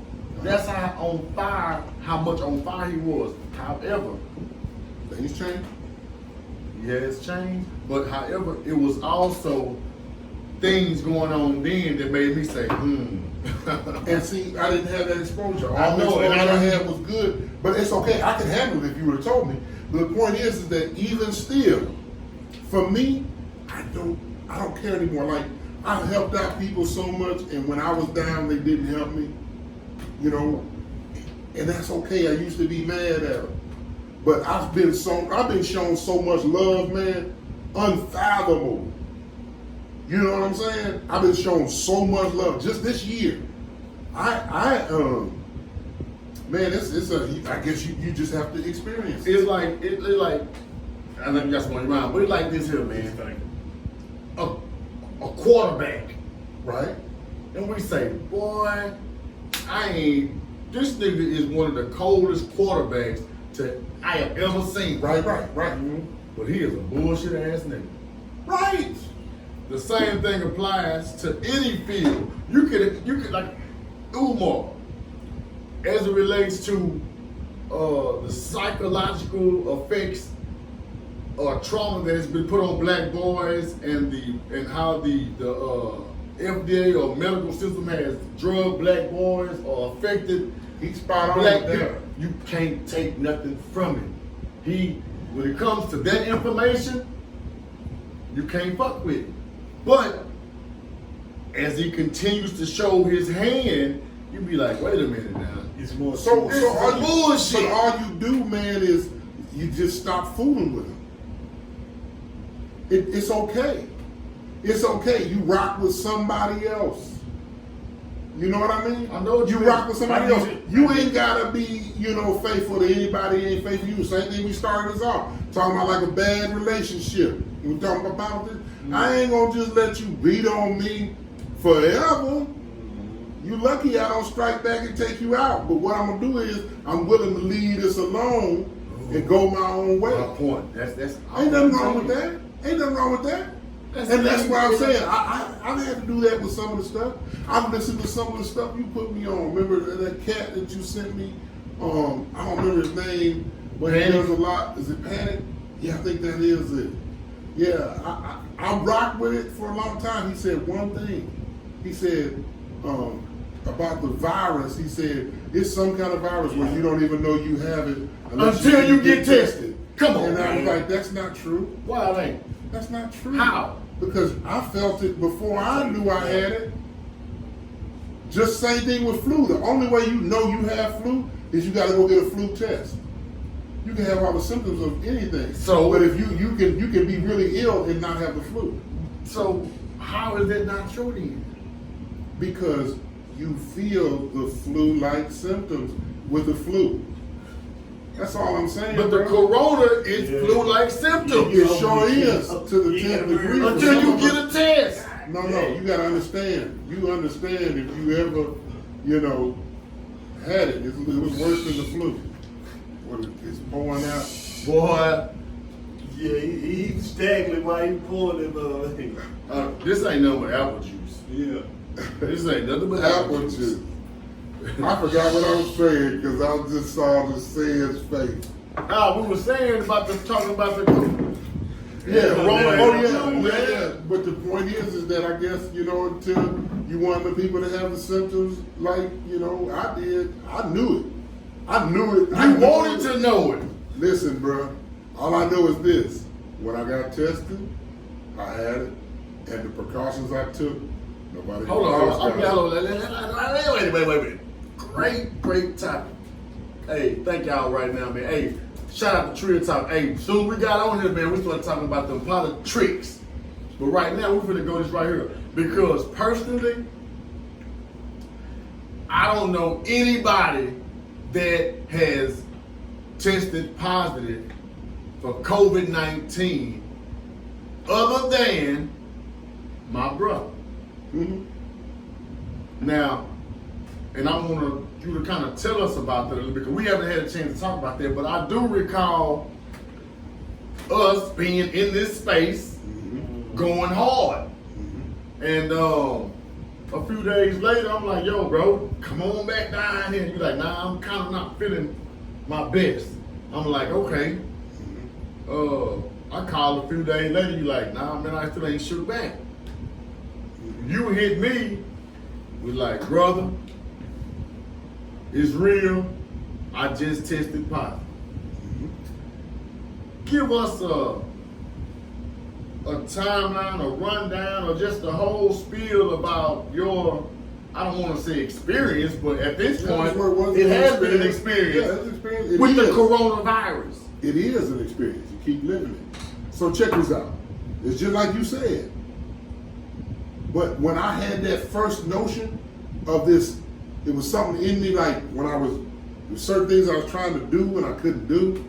That's how much on fire he was. However, Things change. yeah, it's changed. But however, it was also things going on then that made me say, And see, I didn't have that exposure. All I know, the and exposure I I didn't- had was good, but it's okay. I can handle it if you would have told me. But the point is that even still, for me, I don't care anymore. Like, I've helped out people so much, and when I was down, they didn't help me. You know, and that's okay. I used to be mad at them, but I've been shown so much love, man, unfathomable. You know what I'm saying? I've been shown so much love just this year. Man, I guess you just have to experience it. it's like, I know you got some on your mind, but it's like this here, man. A quarterback, Right? and we say, boy, this nigga is one of the coldest quarterbacks I have ever seen. Right. But he is a bullshit ass nigga. Right. The same thing applies to any field. You could like Umar, as it relates to the psychological effects or trauma that has been put on black boys and how the FDA or medical system has drugged black boys or affected He's spot on black with people. that. You can't take nothing from him. When it comes to that information, you can't fuck with it. But as he continues to show his hand, you be like, wait a minute now. It's more. So This is all you, bullshit. but all you do, man, is you just stop fooling with him. It's okay. It's okay. You rock with somebody else. You know what I mean? I know what you you mean. rock with somebody I else. mean, You ain't gotta be, faithful to anybody. Ain't faithful to you. Same thing we started us off talking about, like a bad relationship. We talking about this. I ain't gonna just let you beat on me forever. You lucky I don't strike back and take you out. But what I'm gonna do is I'm willing to leave this alone and go my own way. My point. That's Ain't nothing wrong with that. Ain't nothing wrong with that. And that's why I'm saying I've had to do that with some of the stuff. I've listened to some of the stuff you put me on. Remember that cat that you sent me? I don't remember his name, but he does a lot. Is it Panic? Yeah, I think that is it. Yeah, I rocked with it for a long time. He said one thing. He said about the virus. He said it's some kind of virus where you don't even know you have it Until you get tested. Come on, And I was man. like, that's not true. Why it ain't? That's not true. How? Because I felt it before I knew I had it. Just same thing with flu. The only way you know you have flu is you got to go get a flu test. You can have all the symptoms of anything. So- but if you can be really ill and not have the flu So how is that not true then? because you feel the flu-like symptoms with the flu. That's all I'm saying. But the bro. corona is flu-like symptoms. It sure is to the 10th degree. for Until some you of get us. a test. No, you gotta understand. You understand if you ever you know, had it. It was worse than the flu. It's pouring out. Boy, Yeah, he's staggering while he pulling it. this ain't nothing but apple juice. Yeah. This ain't nothing but Apple juice. I forgot what I was saying because I just saw the Say's face. We were saying about talking about the Yeah, Corona. yeah. But the point is that I guess, you know, until you want the people to have the symptoms like, you know, I did, I knew it. I knew it. You wanted to know it. Listen, bro, all I know is this. When I got tested, I had it. And the precautions I took, nobody Hold else on. got it. Wait. Great topic. Hey, thank y'all right now, man. Hey, shout out to T.R.A.P. Hey, soon as we got on here, man, we started talking about them politics. But right now, we're finna go this right here. Because personally, I don't know anybody that has tested positive for COVID-19 other than my brother. Mhm. Now, and I want you to kind of tell us about that a little bit, because we haven't had a chance to talk about that, but I do recall us being in this space going hard. And a few days later, I'm like, yo, bro, come on back down here. You're like, nah, I'm kind of not feeling my best. I'm like, okay. I called a few days later, you like, nah, man, I still ain't shoot back. You hit me with like, brother, it's real. I just tested positive. Give us a timeline, a rundown, or just the whole spiel about your, I don't want to say experience, but at this point, it has been an experience Yeah, it's an experience. with the coronavirus. It is an experience. You keep living it. So check this out. It's just like you said. But when I had that first notion of this, it was something in me like when there's certain things I was trying to do and I couldn't do.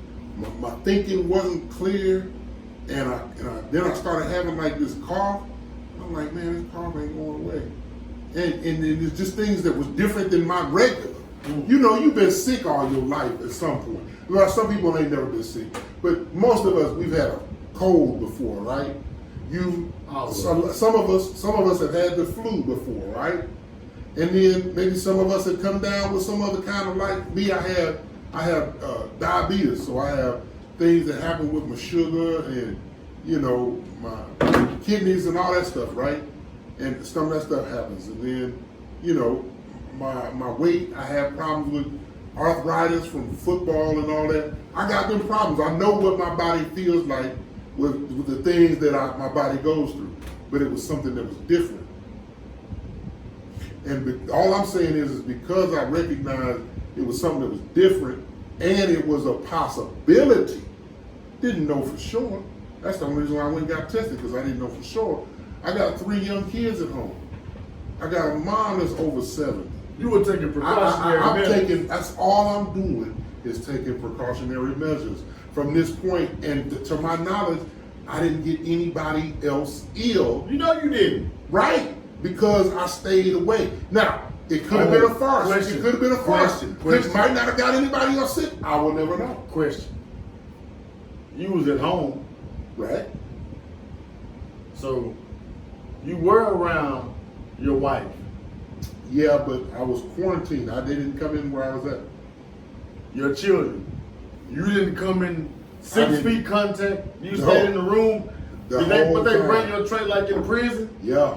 My thinking wasn't clear. And then I started having like this cough. I'm like, man, this cough ain't going away. And it's just things that was different than my regular. You know, you've been sick all your life at some point. Well, some people ain't never been sick, but most of us, we've had a cold before, right? Some of us have had the flu before, right? And then maybe some of us have come down with some other kind of, like me, I have diabetes, so I have things that happen with my sugar and, you know, my kidneys and all that stuff, right? And some of that stuff happens. And then, you know, my weight, I have problems with arthritis from football and all that. I got them problems. I know what my body feels like with the things that my body goes through. But it was something that was different. And all I'm saying is because I recognized it was something that was different and it was a possibility. Didn't know for sure. That's the only reason why I went and got tested, because I didn't know for sure. I got 3 young kids at home. I got a mom that's over 70. You were taking precautionary measures. That's all I'm doing is taking precautionary measures from this point. And to my knowledge, I didn't get anybody else ill. You know you didn't. Right, because I stayed away. Now, it could have been a farce. Question. It could have been a farce. Question. It might not have got anybody else sick. I will never know. Question. You was at home, Right? so you were around your wife. Yeah, but I was quarantined. They didn't come in where I was at. Your children. You didn't come in I 6 didn't. feet contact. You No. stayed in the room. The Did they whole bring time. your tray like in prison? Yeah.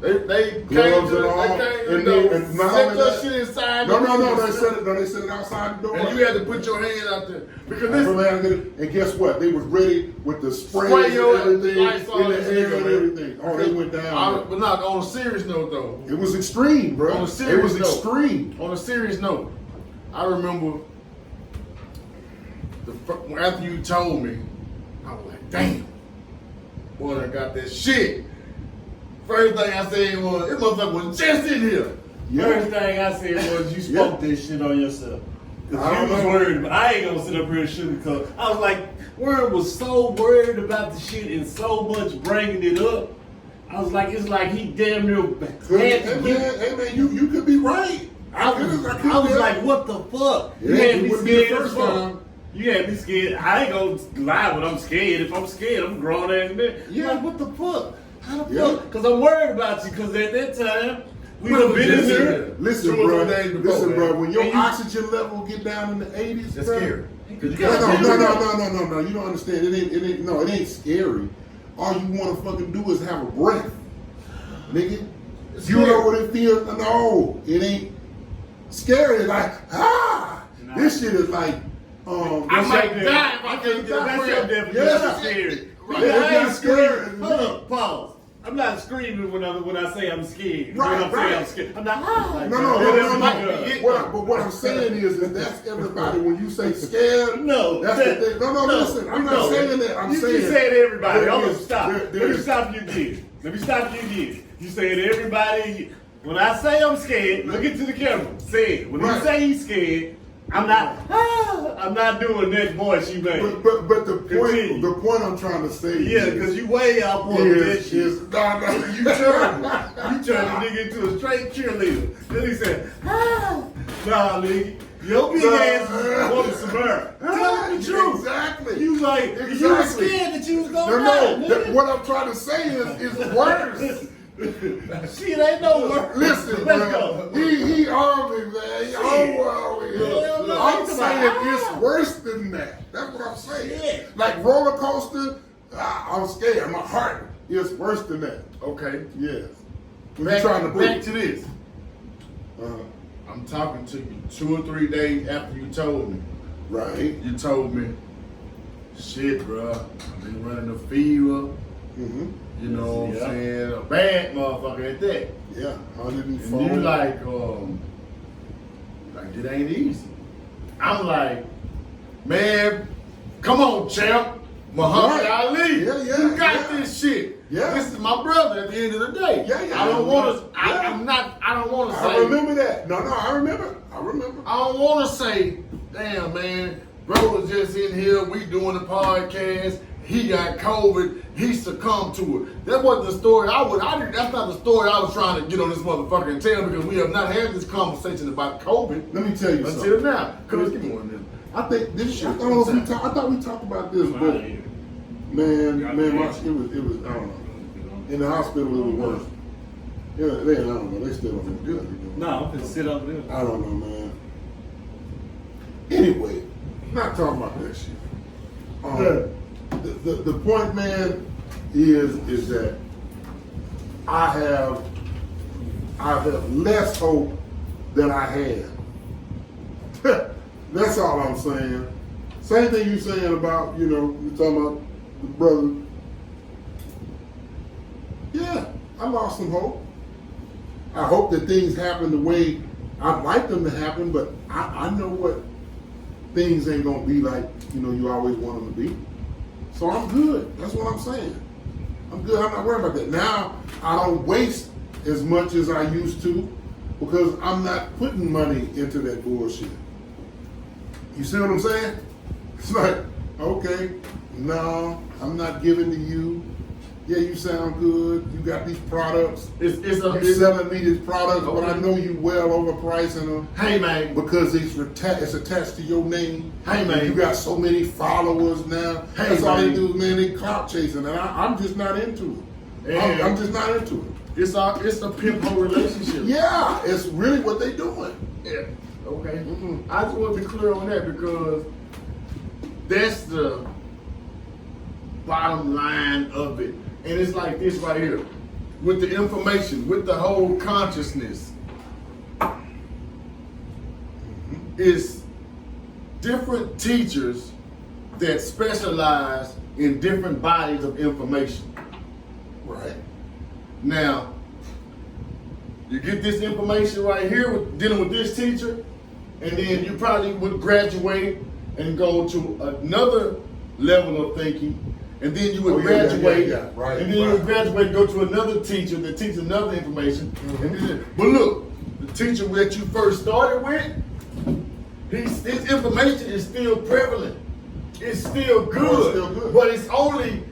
They came Gloves to and all. they came And to then- and not set only your that- shit inside. No, the room. they said it outside the door. And you had to put your hand out there because I this. really had to get it. And guess what? They was ready with the sprays Spray and your everything, Lysol in the and air and everything. everything. Oh, they went down. But not on a serious note though. It was extreme, bro. On a It serious was note. extreme. On a serious note, I remember after you told me, I was like, damn, boy, I got that shit. First thing I said was, this motherfucker was just in here. First thing I said was you spoke this shit on yourself. Cause I you don't was know. worried. I ain't gonna sit up here and sugarcoat. I was like, Word was so worried about the shit and so much bringing it up. I was like, it's like he damn near had to Hey man, you could be right. I was like, what the fuck? Yeah, You had it me wouldn't be the scared as first fuck. time. You had me scared. I ain't gonna lie when I'm scared. If I'm scared, I'm grown ass man. Yeah. Like, what the fuck? How the Yeah. fuck? Because I'm worried about you. Because at that time, we done been in here. Listen, 2 or bro. 3 days before, Listen, man. bro. When your And you- oxygen level get down in the 80s, That's bro, scary. Cause you No, gotta no. You don't understand. It ain't scary. All you want to fucking do is have a breath, nigga. It's You know scary. what it feels? No, it ain't scary. It's like Nah. this shit is like I might die if I can't get a That's breath. your definition Yes. of scary. Right. Yeah, I It's ain't not scary. screaming. Hold up, pause. I'm not screaming when I say I'm scared. Right, when I'm saying right. I'm scared. I'm not. Like, No. whatever you do. But what I'm saying is that that's everybody. When you say scared, No, that's the thing. No. Listen, I'm not saying that. I'm you saying just said everybody. there I'm gonna is- stop. there Let me is- stop you again. Let me stop you again. You said everybody. When I say I'm scared, look into the camera. Say it. When Right. you say he's scared, I'm not. I'm not doing that voice you made. But the Continue. point I'm trying to say Yeah, is, because you way out on that shit. you turn You turned the nigga into a straight cheerleader. Then he said, nah, nigga, your big ass wanted some air. Tell him the truth. Exactly. You was like, you were Exactly. scared that you was No, gonna die, nigga. what I'm trying to say is worse. Shit ain't no worse. Listen, Let's bro. go. He on me, man. He on me. Hell no. I'm It's saying like, it's worse than that. That's what I'm saying. Shit. Like roller coaster, I'm scared. My heart is worse than that. Okay. Yes. When Back, you're trying to back breathe. to this. I'm talking to you 2 or 3 days after you told me. Right. You told me, shit, bro. I've been running a fever. Mm-hmm. You know what I'm Yeah. saying? A bad motherfucker at that. Yeah. And 104. you like it ain't easy. I'm like, man, come on, champ. Muhammad Right. Ali. Yeah, yeah, You got yeah. this shit. Yeah. This is my brother at the end of the day. Yeah. I don't want to, Yeah. I don't want to I say, remember that. No, I remember. I don't want to say, damn, man, bro was just in here, we doing the podcast, he got COVID, he succumbed to it. That wasn't the story that's not the story I was trying to get on this motherfucker and tell, because we have not had this conversation about COVID Let me tell you until something. now. Cause give me one of them. I think this shit. I thought we talked about this, but man, it was. I don't know. In the hospital, it was worse. Yeah, I don't know. They still don't know what they're doing. No, I'm gonna sit over there. I don't know, man. Anyway, not talking about that shit. The point, man, is that I have less hope than I had. That's all I'm saying. Same thing you saying about, you're talking about the brother. Yeah, I lost some hope. I hope that things happen the way I'd like them to happen, but I know what things ain't gonna be like, you always want them to be. So I'm good. That's what I'm saying. I'm good. I'm not worried about that. Now, I don't waste as much as I used to because I'm not putting money into that bullshit. You see what I'm saying? It's like, okay, no, I'm not giving to you. Yeah, you sound good. You got these products. You're selling me these products, but I know you well overpricing them. Hey man, Because it's attached to your name. Hey, man. You got so many followers now. Hey, That's all they man. do, man. They clout chasing, and I'm just not into it. And- I'm just not into it. it's a pimp hole relationship. Yeah, it's really what they doing. Yeah. Okay. Mhm. I just want to be clear on that because that's the bottom line of it. And it's like this right here. With the information, with the whole consciousness, it's different teachers that specialize in different bodies of information. Right. Now, you get this information right here with dealing with this teacher, and then you probably would graduate and go to another level of thinking, and then you would graduate, yeah. Right, and then you would right. graduate and go to another teacher that teaches another information. And then, but look, the teacher that you first started with, his information is still prevalent. It's still good, still good. but it's only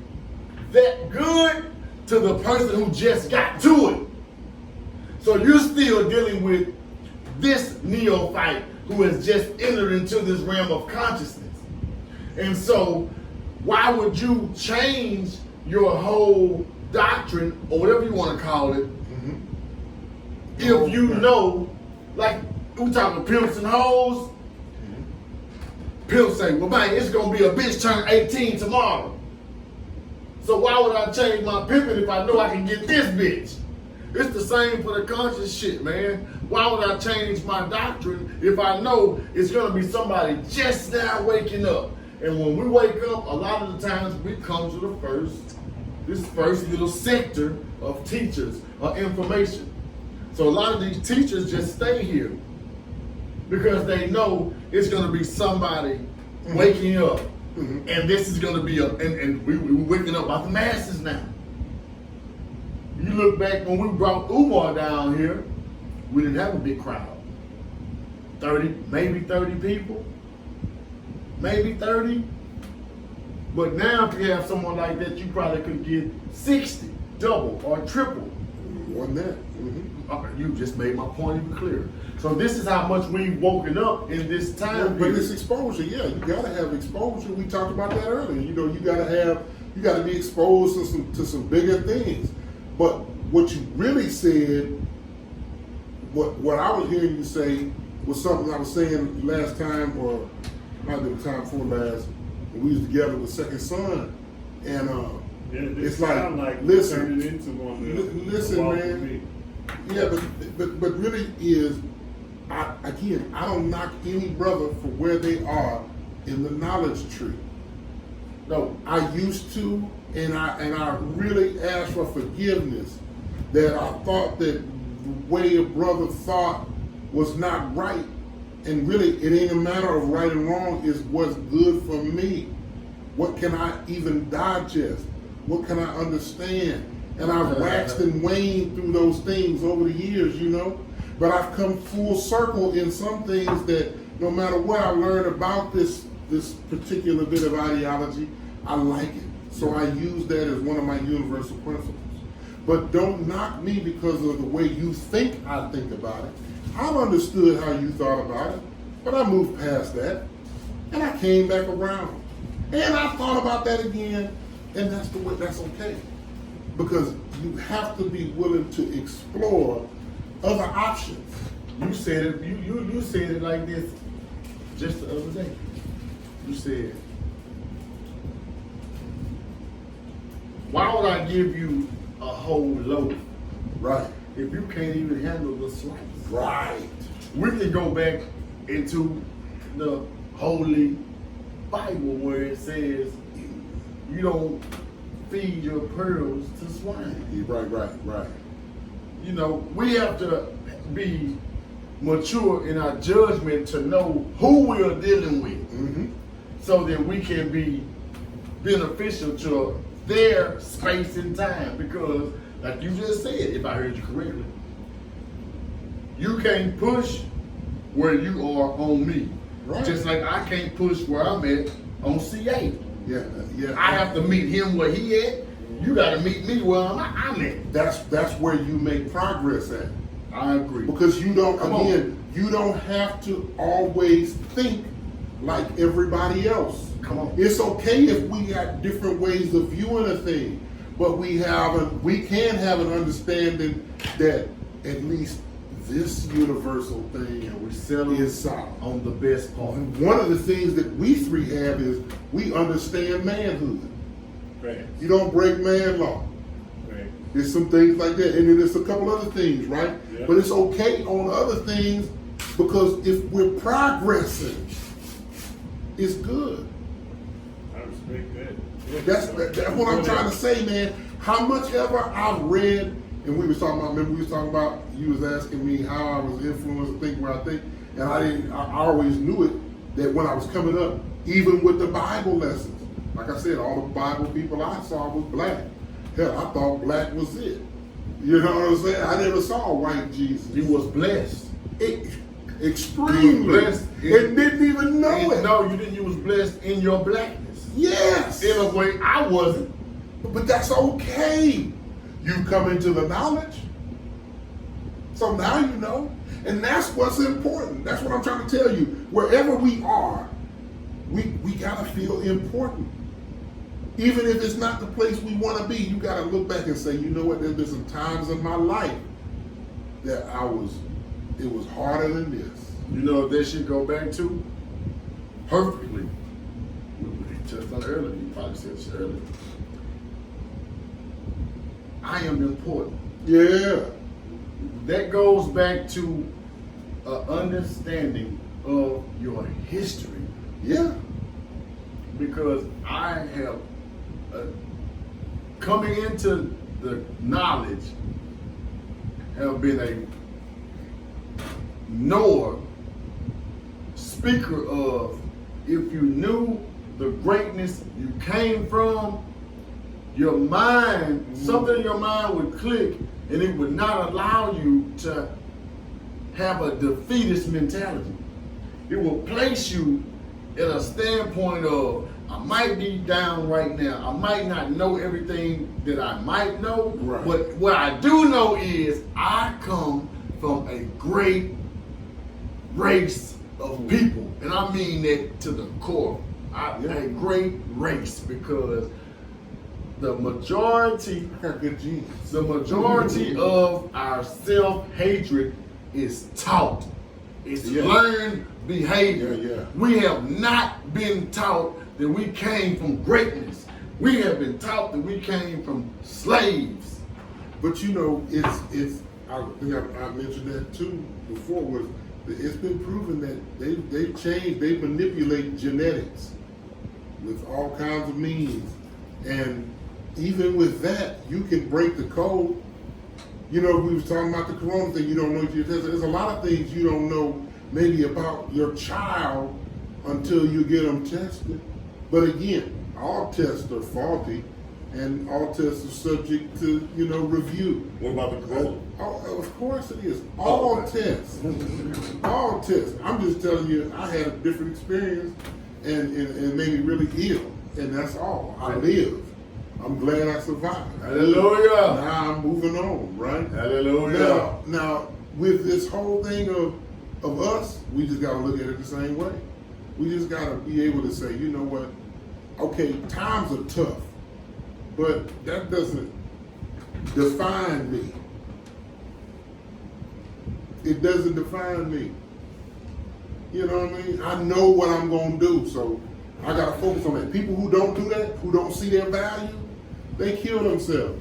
that good to the person who just got to it. So you're still dealing with this neophyte who has just entered into this realm of consciousness. And so why would you change your whole doctrine, or whatever you want to call it, if you know, like we talking pimps and hoes, pimps say, well man, it's gonna be a bitch turn 18 tomorrow. So why would I change my pimping if I know I can get this bitch? It's the same for the conscious shit, man. Why would I change my doctrine if I know it's gonna be somebody just now waking up? And when we wake up, a lot of the times we come to this first little sector of teachers or information. So a lot of these teachers just stay here because they know it's gonna be somebody waking up. And this is gonna be and we're waking up about the masses now. You look back when we brought Umar down here, we didn't have a big crowd. 30, maybe 30 people. Maybe 30. But now if you have someone like that, you probably could get 60, double or triple. More than that. Okay, you just made my point even clearer. So this is how much we've woken up in this time But period. it's exposure, yeah. You gotta have exposure. We talked about that earlier. You know, you gotta be exposed to some bigger things. But what you really said, what I was hearing you say was something I was saying last time, or might have been the time before last, when we was together with Second Son. And it's like listen, turn it into one. listen, man. Yeah, but really is, I don't knock any brother for where they are in the knowledge tree. No, I used to, and I really asked for forgiveness that I thought that the way a brother thought was not right. And really, it ain't a matter of right and wrong, it's what's good for me. What can I even digest? What can I understand? And I've waxed and waned through those things over the years, you know. But I've come full circle in some things that no matter what I learned about this particular bit of ideology, I like it. So I use that as one of my universal principles. But don't knock me because of the way you think I think about it. I've understood how you thought about it, but I moved past that. And I came back around. And I thought about that again, and that's the way, that's okay. Because you have to be willing to explore other options. You said it. You said it like this just the other day. You said, "Why would I give you a whole loaf, Right. if you can't even handle the slice?" Right. We can go back into the Holy Bible where it says, "You don't feed your pearls to swine." Right. You know, we have to be mature in our judgment to know who we are dealing with, so that we can be beneficial to their space and time. Because, like you just said, if I heard you correctly, you can't push where you are on me. Right. Just like I can't push where I'm at on C8. Yeah. I have to meet him where he at. You got to meet me where I'm at. That's where you make progress at. I agree. Because you don't, Come again, you don't have to always think like everybody else. Come on. It's okay if we got different ways of viewing a thing, but we can have an understanding that at least this universal thing And we settle is solid. on the best part. One of the things that we three have is we understand manhood. Right. You don't break man law. Right. There's some things like that, and then there's a couple other things, right? Yeah. But it's okay on other things because if we're progressing, it's good. I respect that. Yeah. That's what I'm trying to say, man. How much ever I've read, and we was talking about, remember we was talking about, you was asking me how I was influenced to think where I think, and I always knew it, that when I was coming up, even with the Bible lessons, like I said, all the Bible people I saw was black. Hell, I thought black was it. You know what I'm saying? I never saw a white Jesus. You was blessed. Extremely. You was blessed. And didn't even know it. No, you didn't. You was blessed in your blackness. Yes. In a way, I wasn't. But that's okay. you come into the knowledge. So now you know. And that's what's important. That's what I'm trying to tell you. Wherever we are, we gotta feel important. Even if it's not the place we want to be, you gotta look back and say, you know what, there's been some times in my life that it was harder than this. You know what that should go back to? Perfectly. We touched on it earlier. You probably said this earlier. I am important. Yeah. That goes back to an understanding of your history. Yeah. Because I have, coming into the knowledge, have been a knower, speaker of, if you knew the greatness you came from, your mind, something in your mind would click and it would not allow you to have a defeatist mentality. It will place you at a standpoint of, I might be down right now. I might not know everything that I might know, right. But what I do know is I come from a great race of people. And I mean that to the core. A great race, because the majority of our self-hatred is taught. It's learned behavior. Yeah. We have not been taught that we came from greatness. We have been taught that we came from slaves. But you know, it's I think I mentioned that too before, was it's been proven that they've changed, they manipulate genetics with all kinds of means. And even with that, you can break the code. You know, we was talking about the corona thing, you don't know if you're tested. There's a lot of things you don't know maybe about your child until you get them tested. But again, all tests are faulty and all tests are subject to, you know, review. What about the corona? Of course it is. All tests. All tests. I'm just telling you, I had a different experience and made me really ill. And that's all. I lived. I'm glad I survived. Hallelujah. Now I'm moving on, right? Hallelujah. Now with this whole thing of us, we just gotta look at it the same way. We just gotta be able to say, you know what? Okay, times are tough, but that doesn't define me. It doesn't define me. You know what I mean? I know what I'm gonna do, so I gotta focus on that. People who don't do that, who don't see their value, they kill themselves.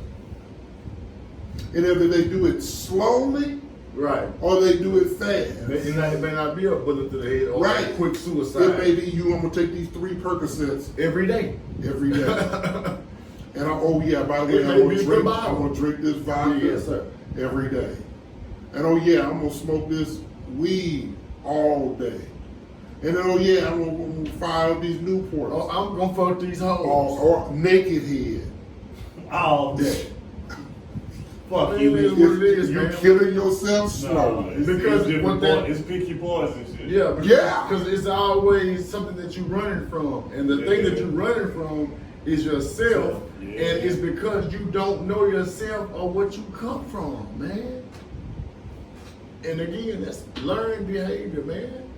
And either they do it slowly, right, or they do it fast. It may not be a bullet to the head or right. a quick suicide. It may be you, I'm gonna take these 3 Percocets every day. Every day. And by the way, I'm gonna drink this vodka every day. And I'm gonna smoke this weed all day. And then I'm gonna fire up these Newports. Oh, I'm gonna fuck these hoes. Or naked head. All day. Fuck Man, you. it is what it is, You're man. killing yourself slowly. Because it's pick your poison shit. Yeah, Yeah. Because it's always something that you're running from. And the thing that you're running from is yourself. Yeah. And it's because you don't know yourself or what you come from, man. And again, that's learned behavior, man.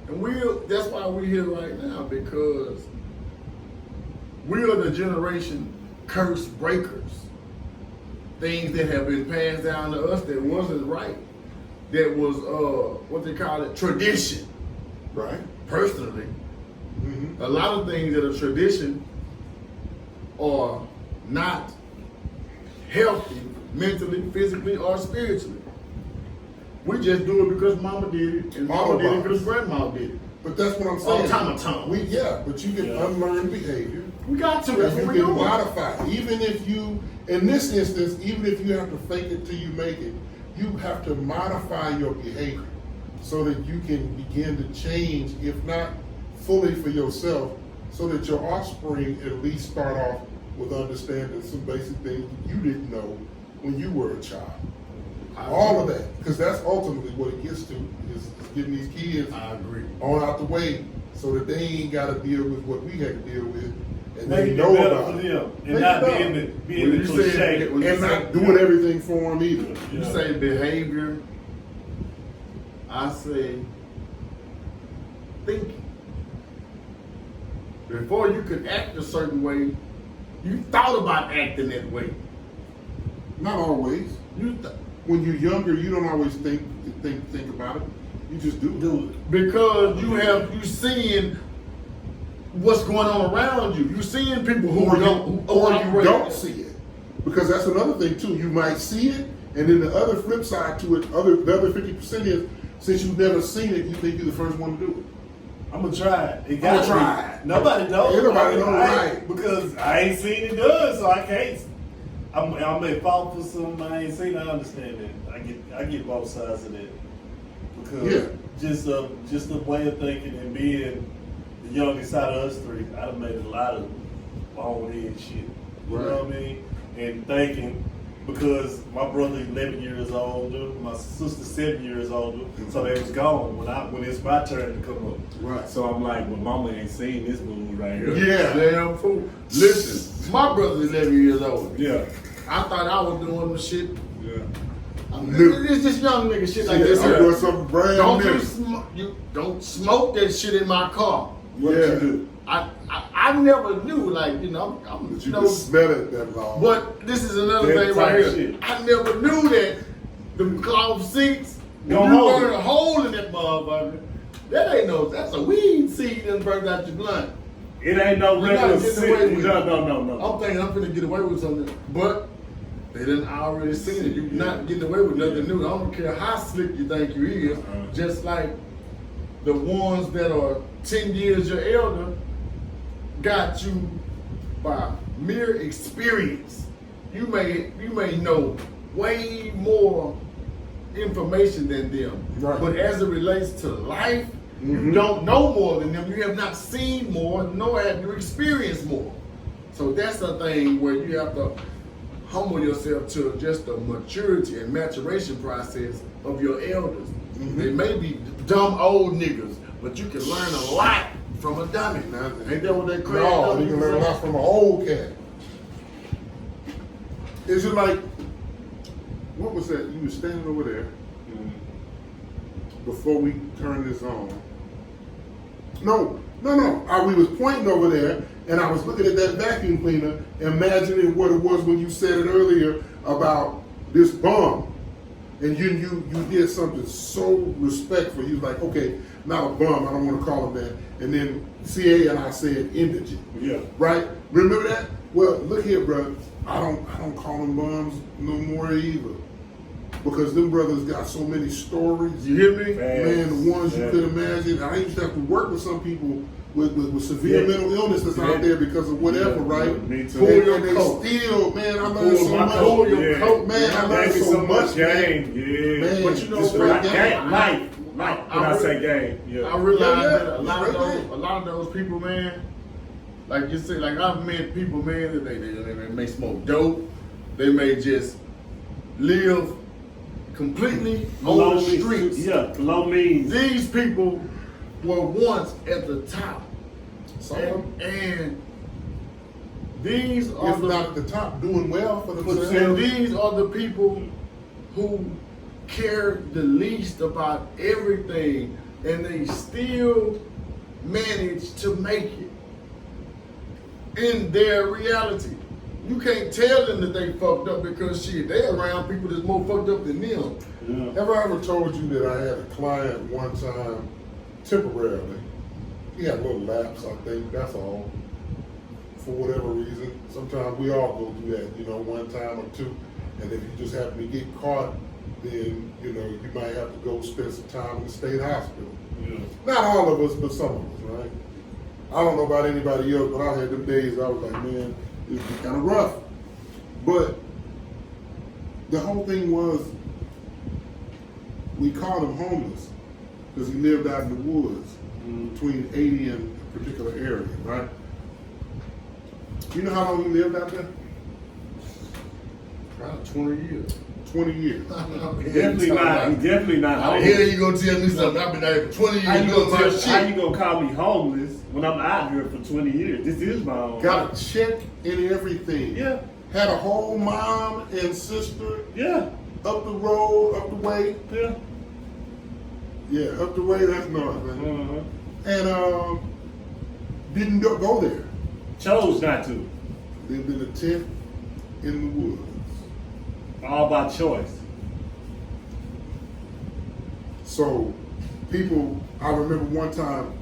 And that's why we're here right now, because we are the generation curse breakers. Things that have been passed down to us that wasn't right. That was, what they call it, tradition. Right. Personally, Mm-hmm. a lot of things that are tradition are not healthy mentally, physically, or spiritually. We just do it because mama did it, and mama did it because grandma did it. But that's what I'm saying. Automaton. But you can unlearn behavior. We got to. And That's what you we're can doing. modify. Even if you, in this instance, even if you have to fake it till you make it, you have to modify your behavior so that you can begin to change, if not fully for yourself, so that your offspring at least start off with understanding some basic things you didn't know when you were a child. All of that, because that's ultimately what it gets to, is getting these kids I agree. on out the way so that they ain't got to deal with what we had to deal with and Make they it know better about for it. them and Make not it being better. the When you say- cliche. when you And say- not doing everything for them either. You Yeah. say behavior, I say thinking. Before you could act a certain way, you thought about acting that way. Not always. You When you're younger, you don't always think about it. You just do. because you seeing what's going on around you. You seeing people who Or don't you, or you operate. don't see it. Because that's another thing too. You might see it, and then the other flip side to it, the other 50% is, since you've never seen it, you think you're the first one to do it. I'm gonna try it. It I'ma gotta try be. it. Nobody knows. Everybody knows, I- right. Because I ain't seen it done, so I can't. I'm at fault for something I ain't seen. I understand that. I get both sides of that. Because Yeah. just the way of thinking and being the youngest out of us three, I done made a lot of bonehead shit. You Right. know what I mean? And thinking, because my brother 11 years older, my sister 7 years older, so they was gone when it's my turn to come up. Right. So I'm like, well, mama ain't seen this move right here. Yeah. Damn fool. Listen, my brother's 11 years old. Yeah. I thought I was doing the shit. Yeah. It's just young nigga shit like Yeah, this. I'm here. doing something brand Don't new. you don't smoke that shit in my car. What Yeah. you do? I never knew, like, I'm But you you know, can smell it that long. but this is another That thing right type here. shit. I never knew that the cloth seats, when Don't you hold burn it. a hole in that motherfucker, that's a weed seed that burnt out your blunt. It ain't no You're regular not getting away city. with No, it. no. I'm thinking I'm finna get away with something, but they done already seen it. You're not getting away with nothing new. I don't care how slick you think you is. Just like the ones that are 10 years your elder got you by mere experience. You may know way more information than them. Right. But as it relates to life, you don't know more than them. You have not seen more, nor have you experienced more. So that's the thing where you have to humble yourself to just the maturity and maturation process of your elders. They may be dumb old niggas, but you can learn a lot from a dummy. Ain't that what they crazy? No, you can learn a lot from an old cat. Is it like, what was that? You were standing over there before we turned this on. No. We was pointing over there, and I was looking at that vacuum cleaner, imagining what it was when you said it earlier about this bum. And you did something so respectful. You was like, okay, not a bum, I don't want to call him that. And then CA and I said indigent. Yeah. Right? Remember that? Well, look here, bro. I don't call them bums no more either. Because them brothers got so many stories. You hear me? Man, the ones you Yeah. could imagine. I used to have to work with some people with severe Yeah. mental illness that's Yeah. out there because of whatever, Yeah. right? Me too. And, Pull your and they coat. still, man, I learned Pull so my much. coat, your yeah. coat, man, I learned Gave me so much, man. game. Yeah. Man, But you know just what? right Game, there. life. When I say game, yeah. I realize Yeah, that a lot right of those people, man, like you said, like I've met people, man, that they may smoke dope, they may just live completely on Below the me. streets. Yeah, below means. These people were once at the top, and these are If not at the top, doing well for and themselves. these are the people who care the least about everything, and they still manage to make it in their reality. You can't tell them that they fucked up because shit, they're around people that's more fucked up than them. Yeah. Have I ever told you that I had a client one time, temporarily? He had a little lapse, I think, that's all. For whatever reason. Sometimes we all go through that, one time or two. And if you just happen to get caught, then, you might have to go spend some time in the state hospital. Yeah. Not all of us, but some of us, right? I don't know about anybody else, but I had them days I was like, man, it's kind of rough. But the whole thing was, we called him homeless because he lived out in the woods between 80 and a particular area, right? You know how long he lived out there? Around 20 years. 20 years. Definitely not. How the hell you gonna tell me something? I've been there for 20 How years you doing my gonna shit. call me homeless when I'm out here for 20 years. This is my own. Got a check and everything. Yeah. Had a whole mom and sister Yeah. up the road, up the way. Yeah. Yeah, up the way, that's north, man. Uh-huh. And didn't go there. Chose not to. Lived in a tent in the woods. All by choice. So people, I remember one time,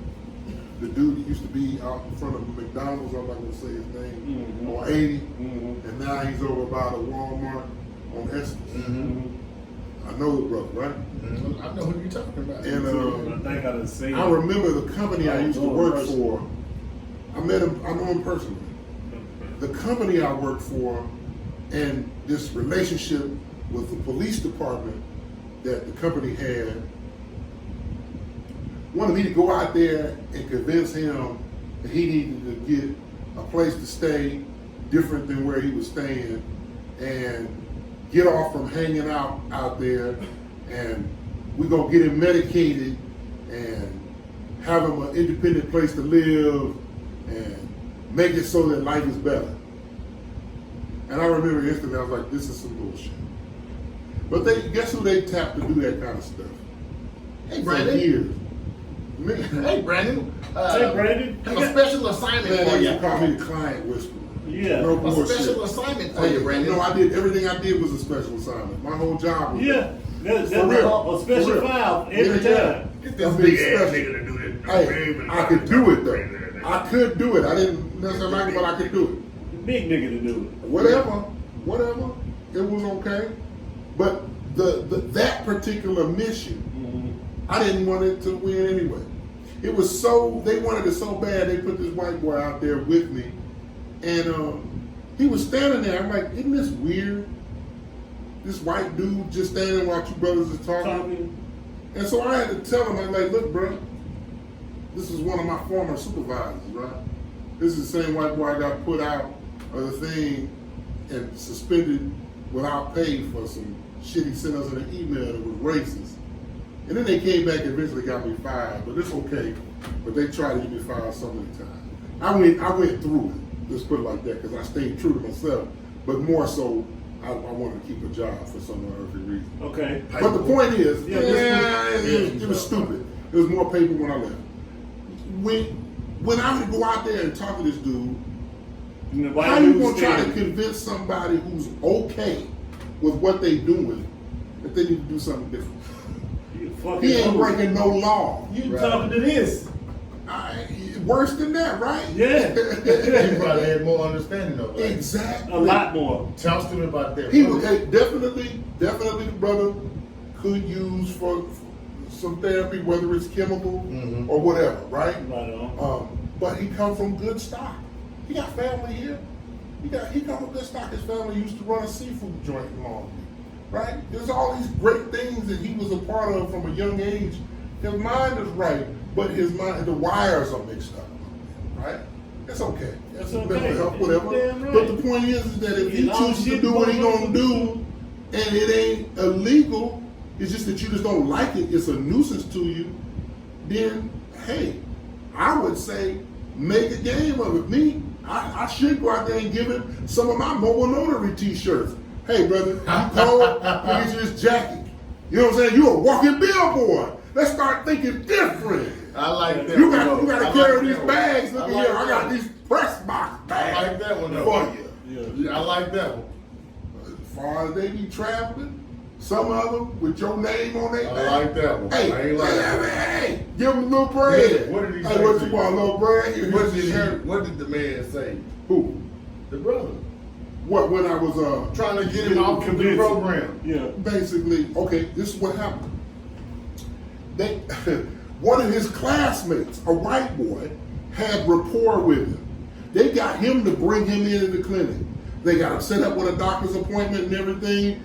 the dude that used to be out in front of McDonald's, I'm not gonna say his name, on 80, and now he's over by the Walmart on Essex. I know the brother, right? I know who you're talking about. And I think I done seen I it. remember the company I used to work for. I met him, I know him personally. The company I worked for and this relationship with the police department that the company had wanted me to go out there and convince him that he needed to get a place to stay different than where he was staying and get off from hanging out there, and we gonna get him medicated and have him an independent place to live and make it so that life is better. And I remember instantly, I was like, this is some bullshit. But guess who they tapped to do that kind of stuff? Hey, For Brandon. years. Me. Hey, Brandon. Hey, Brandon. Have a special assignment Man, for they you. used to call me the client whisperer. Yeah. No A bullshit. special assignment for Hey, you, Brandon. no, I did everything I did was a special assignment. My whole job was Yeah. That's For real. a special For real. file every Yeah. time. Get That's this big big ass special. nigga to do this. Hey, I could do it though. I could do it. I didn't necessarily like it, but I could do it. Big nigga to do it. Whatever. It was okay. But that particular mission, I didn't want it to win anyway. It was they wanted it so bad, they put this white boy out there with me. And he was standing there. I'm like, isn't this weird? This white dude just standing while two brothers are talking. And so I had to tell him, I'm like, look, bro, this is one of my former supervisors, right? This is the same white boy I got put out of the thing and suspended without pay for some shit he sent us in an email that was racist. And then they came back and eventually got me fired, but it's okay. But they tried to get me fired so many times. I went through it, let's put it like that, because I stayed true to myself, but more so, I wanted to keep a job for some unearthly reason. Okay. But the point is, Yeah, it was stupid. It was more paper when I left. When I would go out there and talk to this dude, how you gonna try to convince somebody who's okay with what they doing that they need to do something different? He ain't breaking no law. You talking to this? Worse than that, right? Yeah. You probably had more understanding of it. Exactly. A lot more. Tell us to me about that. He was definitely the brother could use for some therapy, whether it's chemical or whatever, right? Right on. But he come from good stock. He got family here. He come from good stock. His family used to run a seafood joint in Long Beach, right? There's all these great things that he was a part of from a young age. His mind is right, but the wires are mixed up, right? It's okay. That's okay. mental health, whatever. Damn right. But the point is that if he You know, chooses to shit do what he going gonna on. do, and it ain't illegal, it's just that you just don't like it, it's a nuisance to you, then, hey, I would say make a game of it. Me, I should go out there and give him some of my mobile notary t-shirts. Hey, brother, you cold? Let me get you this jacket. You know what I'm saying? You a walking billboard. Let's start thinking different. I like that. You one, got to though. carry I like these that bags. one. Look I here, like I got that these press box one. bags I like that one though. for you. Yeah, I like that one. As far as they be traveling, some of them with your name on their I back. like that one. Hey, I ain't like that one. hey, give them a little bread. Yeah, what did he hey, say what to you you? want, a little bread? Here's What did the man say? Who? The brother. What, when I was Trying to get him off of the program. Yeah. basically, okay, this is what happened. They, one of his classmates, a white boy, had rapport with him. They got him to bring him into the clinic. They got him set up with a doctor's appointment and everything,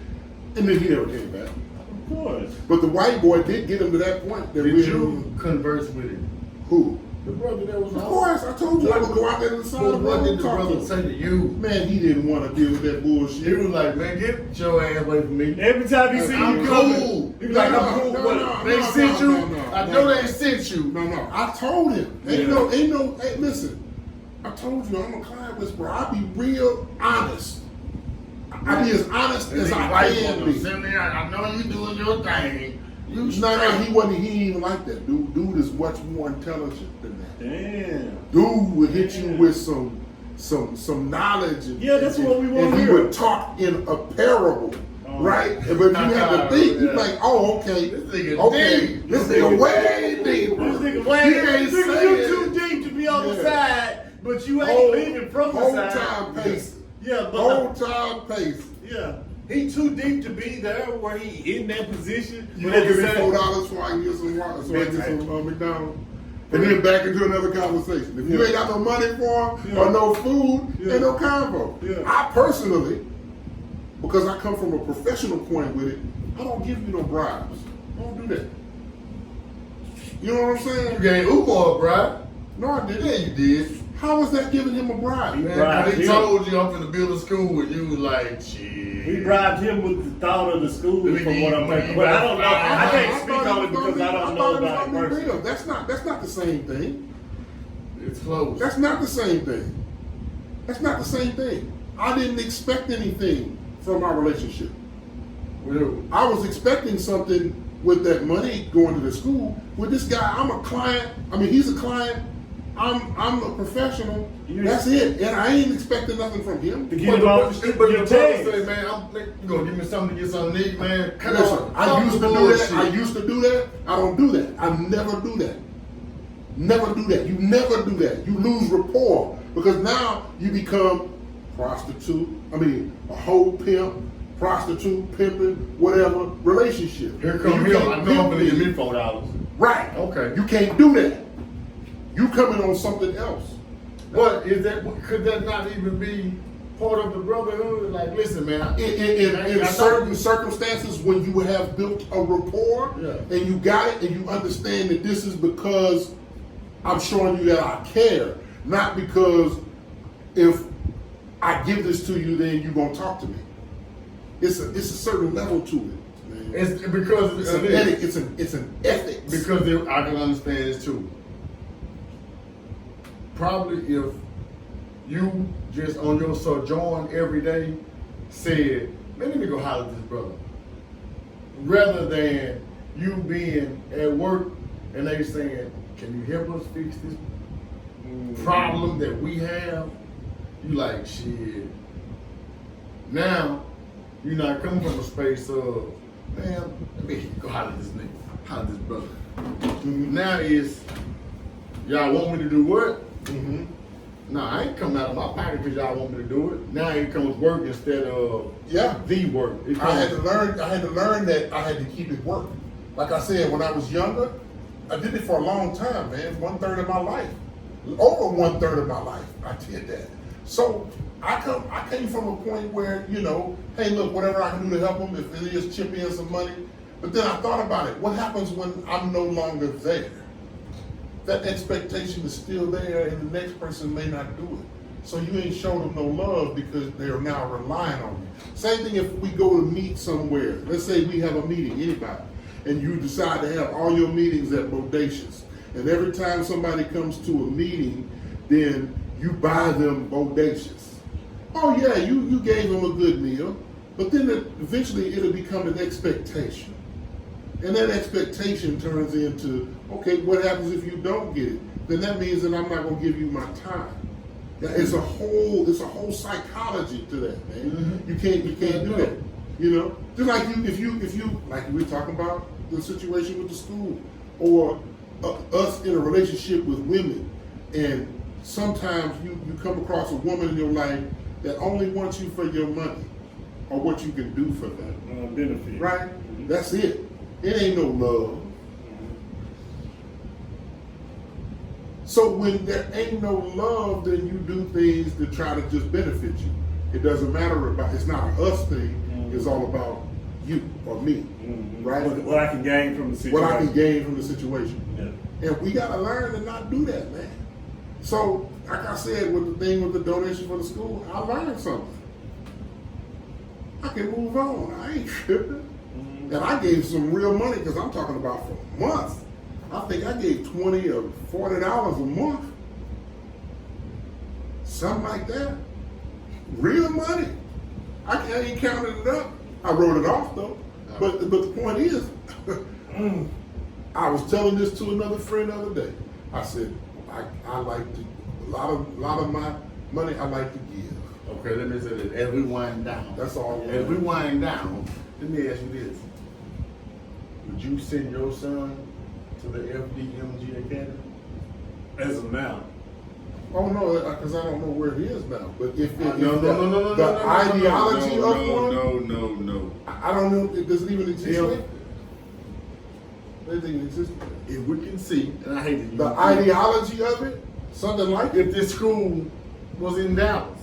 and then he never came back. Of course. But the white boy did get him to that point. That Did we- you converse with him? Who? The brother that was Of course, I told you I would go out there to the side of the What road did and the talk to brother him. say to you? Man, he didn't want to deal with that He bullshit. was like, man, get your ass away from me. Every time you see I'm you coming, cool. he be like, I'm cool. No, but no, They no, sent no, you. no, no, I no, know no. they sent you. No. I told him. Ain't Yeah. no, hey, listen. I told you I'm a client whisperer. I be real honest. I be as honest as I can be. I know you doing your thing. You No, he ain't even like that. Dude is much more intelligent than that. damn. Dude would hit you with some knowledge. And, Yeah, that's what we want And to he hear. would talk in a parable, Oh. right? But you have to think. You Yeah. like, oh, okay, This nigga okay, deep. this nigga way deep. This nigga, You wait, can't this nigga, say you it. too deep to be on the Yeah. side, but you ain't Whole- leaving from the whole side. time pacing. Yeah, but Whole time pace. yeah, he too deep to be there where he in that position. You but gonna give me at the same- $4 so I can get some water, so I can get Exactly. some McDonald's, and then back into another conversation. If you Yeah. ain't got no money for him Yeah. or no food, Yeah. ain't no convo. Yeah. I personally, because I come from a professional point with it, I don't give you no bribes. I don't do that. You know what I'm You saying? gave Umar a bribe. No, I didn't. Yeah, you did. How is that giving him a bribe? Man, bribed he him. told you I'm finna build a school and you was like, shit. He bribed him with the thought of the school, Let me from give what you I'm money. thinking. But I don't know. I can't thought speak it on was it because gonna I be- don't thought know it was about it gonna be personally. real. That's not the same thing. It's close. That's not the same thing. That's not the same thing. I didn't expect anything from our relationship. Well, I was expecting something with that money going to the school. With this guy, I'm a client. I mean, he's a client. I'm a professional. That's it. And I ain't expecting nothing from him. To but get him off the your brother tags. say, man, you gonna give me something to get something to eat, man? Come Listen, on. I Stop used to the do that. bullshit. I used to do that. I don't do that. I never do that. Never do that. You never do that. You lose rapport because now you become prostitute. I mean, a whole pimp, prostitute, pimping, whatever relationship. Here come And you him. can't I know I'm pimp gonna give me. me $4. Right. Okay. You can't do that. You coming on something else. But could that not even be part of the brotherhood? Like, listen, man. In certain circumstances, when you have built a rapport Yeah. and you got it and you understand that this is because I'm showing you that I care, not because if I give this to you, then you're gonna talk to me. It's a certain level to it, man. It's because It's an ethic. It's an ethics. Because I can understand this too. Probably if you just on your sojourn every day said, man, let me go holler at this brother. Rather than you being at work and they saying, can you help us fix this problem that we have? You like, shit. Now, you're not coming from a space of, man, let me go holler at this nigga, holler at this brother. Now is, y'all want me to do what? Mm-hmm. No, I ain't coming out of my pocket because y'all want me to do it. Now it comes work instead of Yeah. the work. It I had comes- to learn that I had to keep it working. Like I said, when I was younger, I did it for a long time, man. 1/3 of my life. Over 1/3 of my life, I did that. So I came from a point where, you know, hey, look, whatever I can do to help them, if it is chip in some money. But then I thought about it. What happens when I'm no longer there? That expectation is still there, and the next person may not do it. So you ain't showed them no love because they're now relying on you. Same thing if we go to meet somewhere. Let's say we have a meeting, anybody, and you decide to have all your meetings at Bodacious. And every time somebody comes to a meeting, then you buy them Bodacious. Oh yeah, you gave them a good meal, but then eventually it'll become an expectation. And that expectation turns into, okay, what happens if you don't get it? Then that means that I'm not gonna give you my time. It's a whole psychology to that, man. Mhm. You can't do that. You know? Just like if you like we were talking about the situation with the school, or us in a relationship with women, and sometimes you come across a woman in your life that only wants you for your money or what you can do for them. Benefit. Right? That's it. It ain't no love. So when there ain't no love, then you do things to try to just benefit you. It doesn't matter about, it's not a us thing, it's all about you or me. Right? What I can gain from the situation. What I can gain from the situation. Yeah. And we gotta learn to not do that, man. So, like I said, with the thing with the donation for the school, I learned something. I can move on. I ain't tripping. And I gave some real money because I'm talking about for months. I think I gave $20 or $40 a month. Something like that. Real money. I ain't counted it up. I wrote it off though. But the point is, I was telling this to another friend the other day. I said, I like to, a lot of my money I like to give. Okay, let me say this. As we wind down. That's all. As we wind down, let me ask you this. Would you send your son to the FDMG Academy? As of now. Oh no, because I don't know where he is now. But if No, the ideology of one, no. I don't know. Does it even exist? Yeah. Does it even exist? If we can see, and I hate to use The ideology of it, something like it. if this school was in Dallas,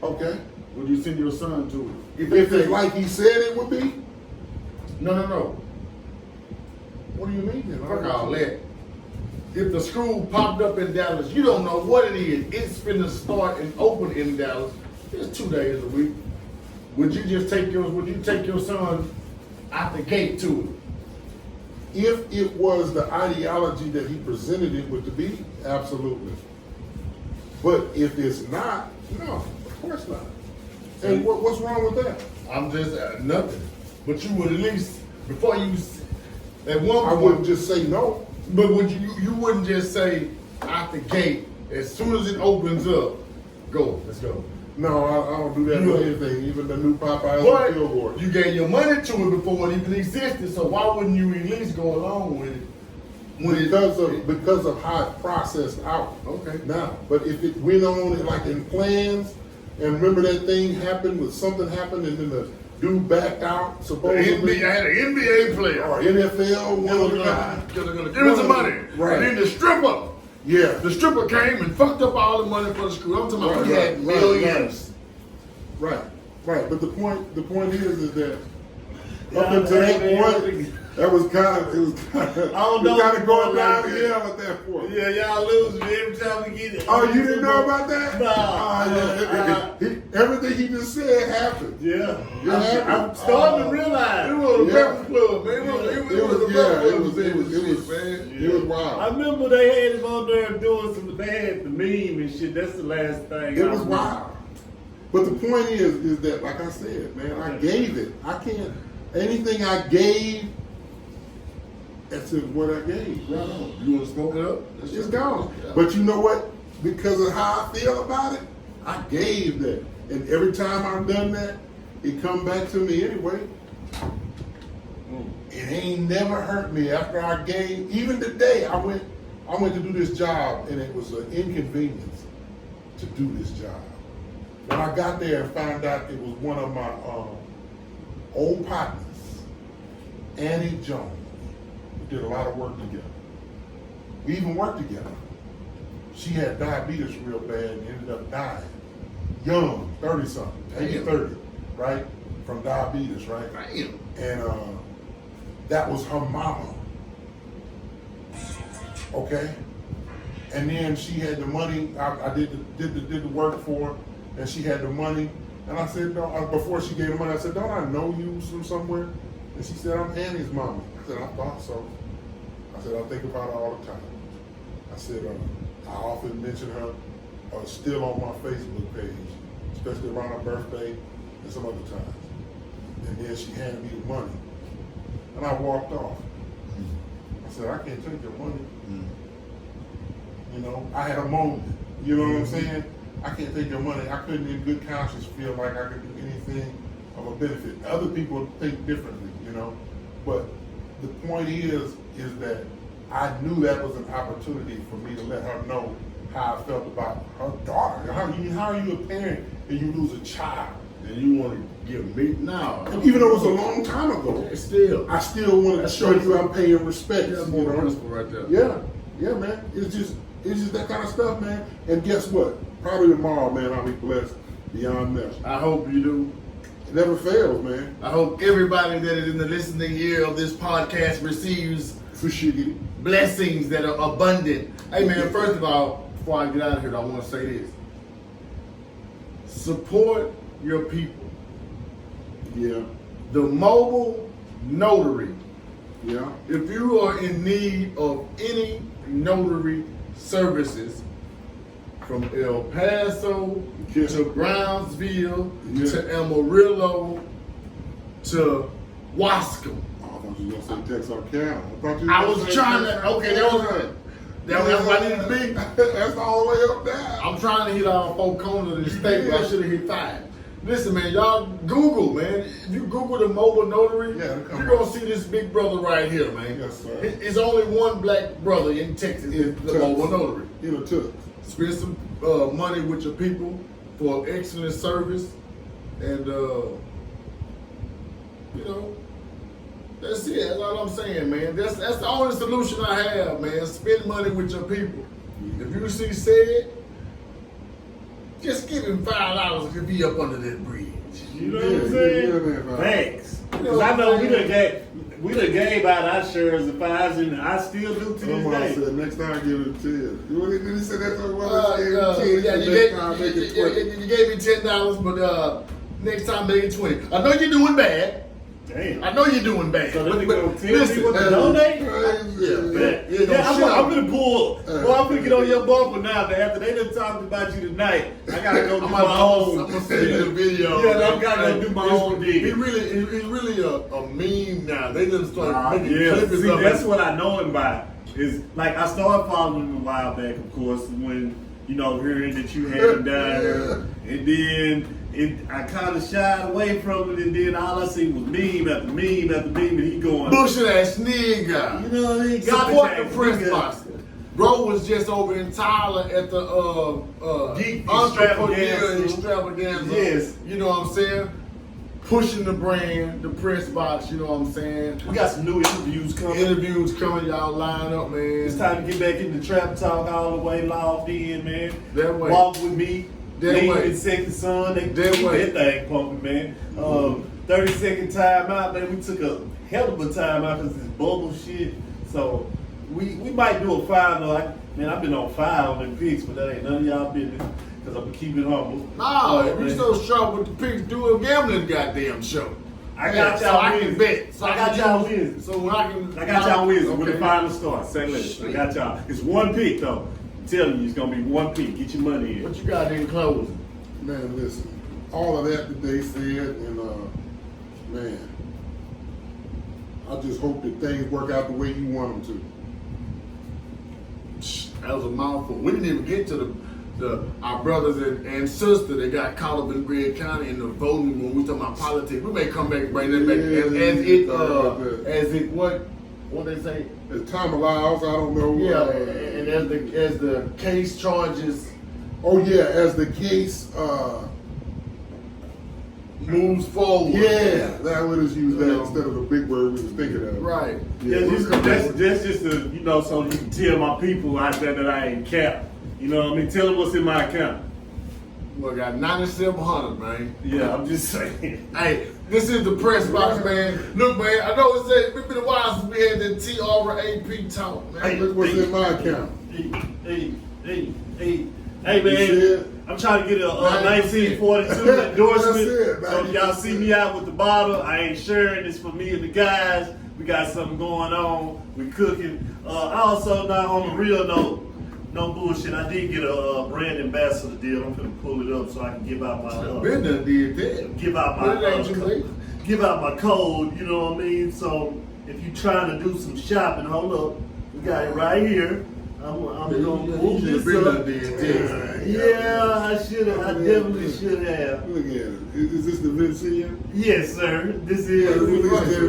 Okay. would you send your son to it? If it's like he said it would be, No. what do you mean? Then? Fuck all that. If the school popped up in Dallas, you don't know what it is. It's finna start and open in Dallas. It's 2 days a week. Would you take your son out the gate to it? If it was the ideology that he presented it would to be, absolutely. But if it's not, no, of course not. And what's wrong with that? I'm just nothing. But you would at least before you at one I point, wouldn't just say no. But would you wouldn't just say out the gate as soon as it opens up, go, let's go. No, I don't do that with anything. Even the new Popeyes But billboard. you gave your money to it before it even existed, so why wouldn't you at least go along with it? Because of how it processed out. Okay. Now, but if it went on like in plans, and remember that thing happened, with something happened, and then the dude backed out, supposedly. I had an NBA player. Or NFL, one of the guys. Give him some money. Right. And then the stripper. Yeah. The stripper came and fucked up all the money for the school. I'm talking about Right, he had right, millions. Right. But the point is that Yeah, up until that man, point, that was kind of don't know kind of going like down that. the hill at that point. Yeah, y'all lose me every time we get it. Oh, you didn't know about that? No. Everything he just said happened. Yeah. Yeah. I'm starting to realize. It was a Yeah. Breakfast Club, man. It It was wild. I remember they had him on there doing some, they had the meme and shit. That's the last thing. It was wild. But the point is that, like I said, man, I gave it. I can't, anything I gave, that's what I gave. Right on. You want to smoke it up? It's gone. But you know what? Because of how I feel about it, I gave that. And every time I've done that, it come back to me anyway. It ain't never hurt me after I gave. Even today, I went to do this job, and it was an inconvenience to do this job. When I got there and found out it was one of my old partners, Annie Jones. We did a lot of work together. We even worked together. She had diabetes real bad and ended up dying. Young, 30-something, maybe 30, right? From diabetes, right? Damn. And that was her mama. Okay? And then she had the money. I did the work for her, and she had the money. And I said, no, before she gave the money, I said, don't I know you from somewhere? And she said, I'm Annie's mama. I said, I thought so. I said, I think about her all the time. I said, I often mention her still on my Facebook page, especially around her birthday and some other times. And then she handed me the money. And I walked off. I said, I can't take your money. You know, I had a moment. You know what I'm saying? I can't take your money. I couldn't in good conscience feel like I could do anything of a benefit. Other people think differently, you know. But the point is that I knew that was an opportunity for me to let her know how I felt about her daughter. How are you a parent and you lose a child? And you want to give me? No. Even though it was a long time ago, I still wanted to show you I'm paying respect. That's you more know? principle right there. Yeah, man. It's just that kind of stuff, man. And guess what? Probably tomorrow, man, I'll be blessed beyond measure. I hope you do. It never fails, man. I hope everybody that is in the listening ear of this podcast receives For shiggity. blessings that are abundant. Hey man, first of all, before I get out of here, I want to say this. Support your people. Yeah. The mobile notary. Yeah. If you are in need of any notary services, from El Paso Yeah. to Brownsville Yeah. to Amarillo to Wascom. Oh, I thought you were going to say Texarkana. I was trying to, okay, that's what I need to be. That's all the way up there. I'm trying to hit all 4 corners of the state, but I should have hit 5. Listen, man, y'all Google, man. If you Google the mobile notary, Yeah, come you're on. gonna see this big brother right here, man. Yes, sir. It's only one black brother in Texas, is the mobile notary. In a tux. Spend some money with your people for excellent service, and you know, that's it. That's all I'm saying, man. That's the only solution I have, man. Spend money with your people. If you see said, just give him $5 to be up under that bridge. You know what I'm saying? man. Thanks. You know Because what I know I'm we saying? done gave out our shares of 5s, and I still do to Come on, this day. said next time I give it 10. Did he say that so well? Yeah, you gave me $10, but next time make it 20. I know you're doing bad. Damn. I know you're doing bad. So they but gonna tell listen, me what to donate? Yeah, I'm gonna pull. Well, I'm gonna get on your bumper now. But after they done talked about you tonight, I gotta go do my own. I'm gonna send you the video. Yeah, I gotta go do my own He's dig. really a meme now. They just start making Yeah, clips see, of that's it. what I know him by. Is like I started following him a while back, of course, when hearing that you had him down there, and then. I kind of shied away from it, and then all I see was meme after meme after meme, and he going Bullshit ass nigga. You know what I mean? Support the Garbage press ass box. nigga. Bro was just over in Tyler at the Geek Entrepreneur extravaganza. extravaganza. Yes. You know what I'm saying? Pushing the brand, the press box, you know what I'm saying? We got some new interviews coming. Interviews coming, y'all line up, man. It's time to get back into Trap Talk all the way logged in, man. That way. Walk with me. That Name way. and Second Son. They That keep way. that thing pumping, man. 30-second time out, man. We took a hell of a time out because this bubble shit. So we might do a 5. Man, I've been on 5 on them picks, but that ain't none of y'all business because I'm gonna keep it humble. Nah, if man. you so sharp with the picks, do a gambling goddamn show. I got so y'all I can wins. bet. So I got can y'all use- wins. So when I got y'all wins with the Okay. final start. Say less. I got y'all. It's one pick though. I'm telling you, it's gonna be one pick. Get your money in. What you got in closing? Man, listen. All of that they said, and man, I just hope that things work out the way you want them That was a mouthful. We didn't even get to our brothers and sisters that got caught up in Gregg County in the voting when we talking about politics. We may come back and bring that back as it what they say. to. As time allows, I don't know. Yeah, and as the case charges Oh yeah, as the case. moves forward. Yeah, that would have used that You know. instead of the big word we was thinking of. Right. Yeah, That's just to, so you can tell my people out there that I ain't capped. You know what I mean? Tell them what's in my account. We got 9,700, man. Yeah, I'm just saying. Hey, this is the press box, man. Look, man, I know it's been a while since we had the T.R.A.P talk, man. Hey, look what's in my account. Hey, man. I'm trying to get a 1942 endorsement. That's it, So if y'all see me out with the bottle, I ain't sharing. It's for me and the guys. We got something going on. We cooking. I also, now on a real note, no bullshit, I did get a brand ambassador deal. I'm gonna pull it up so I can give out my Been done did that. give out But it ain't too my late. give out my code. You know what I mean? So if you trying to do some shopping, hold up, we got it right here. I'm gonna pull You this been up. done did that. Yeah, I should have. I definitely should have. Look at it. Is this the Vincia? Yes, sir. This is.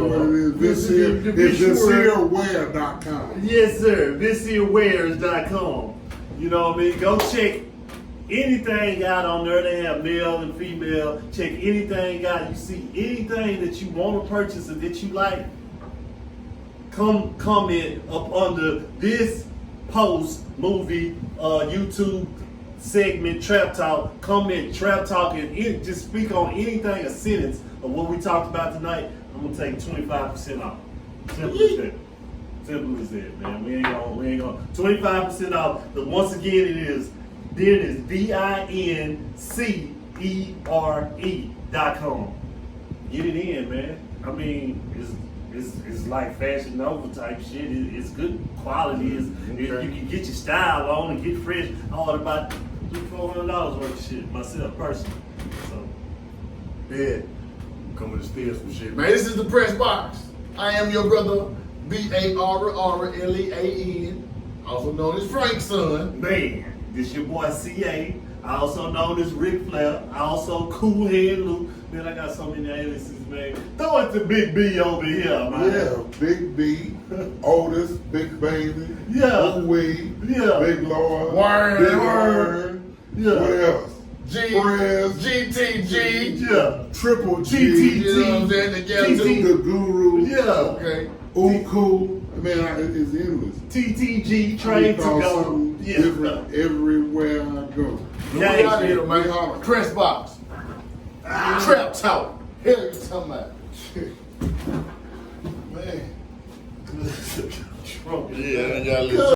What it is. It's VinciaWear.com. Yes, sir. VinciaWears.com. You know what I mean? Go check anything out on there. They have male and female. Check anything out. You see anything that you want to purchase or that you like, comment up under this post, movie, YouTube segment, Trap Talk. Comment Trap Talk and just speak on anything, a sentence of what we talked about tonight. I'm gonna take 25% off. Simple as that. Simple as that, man. We ain't gonna 25% off. But once again, it is VINCERE.com. Get it in, man. I mean, it's like Fashion Nova type shit. It's good quality. You can get your style on and get fresh. I ordered about $400 worth of shit myself personally. So, Yeah. Coming to steal some shit. Man, this is the Press Box. I am your brother, BARRLEAN, also known as Frank's son. man, this your boy CA. Also known as Ric Flair. Also Cool Head Luke. Man, I got so many aliases, man. Throw it to Big B over here, man. Yeah, Big B, Otis, Big Baby, Yeah. Weed, Yeah. Big Lord, Word. Big Word. Yeah. What else? GTG. Yeah. Triple G, TTG. You know what I'm saying? Together. the Guru, Yeah. Okay. Uku. Man, it's endless. TTG, I train to call go. something Yeah. different everywhere I go. We Yeah, out here, man. holler. Press Box. Trap Talk. Hell you talking about? Man. Trump. Yeah, I got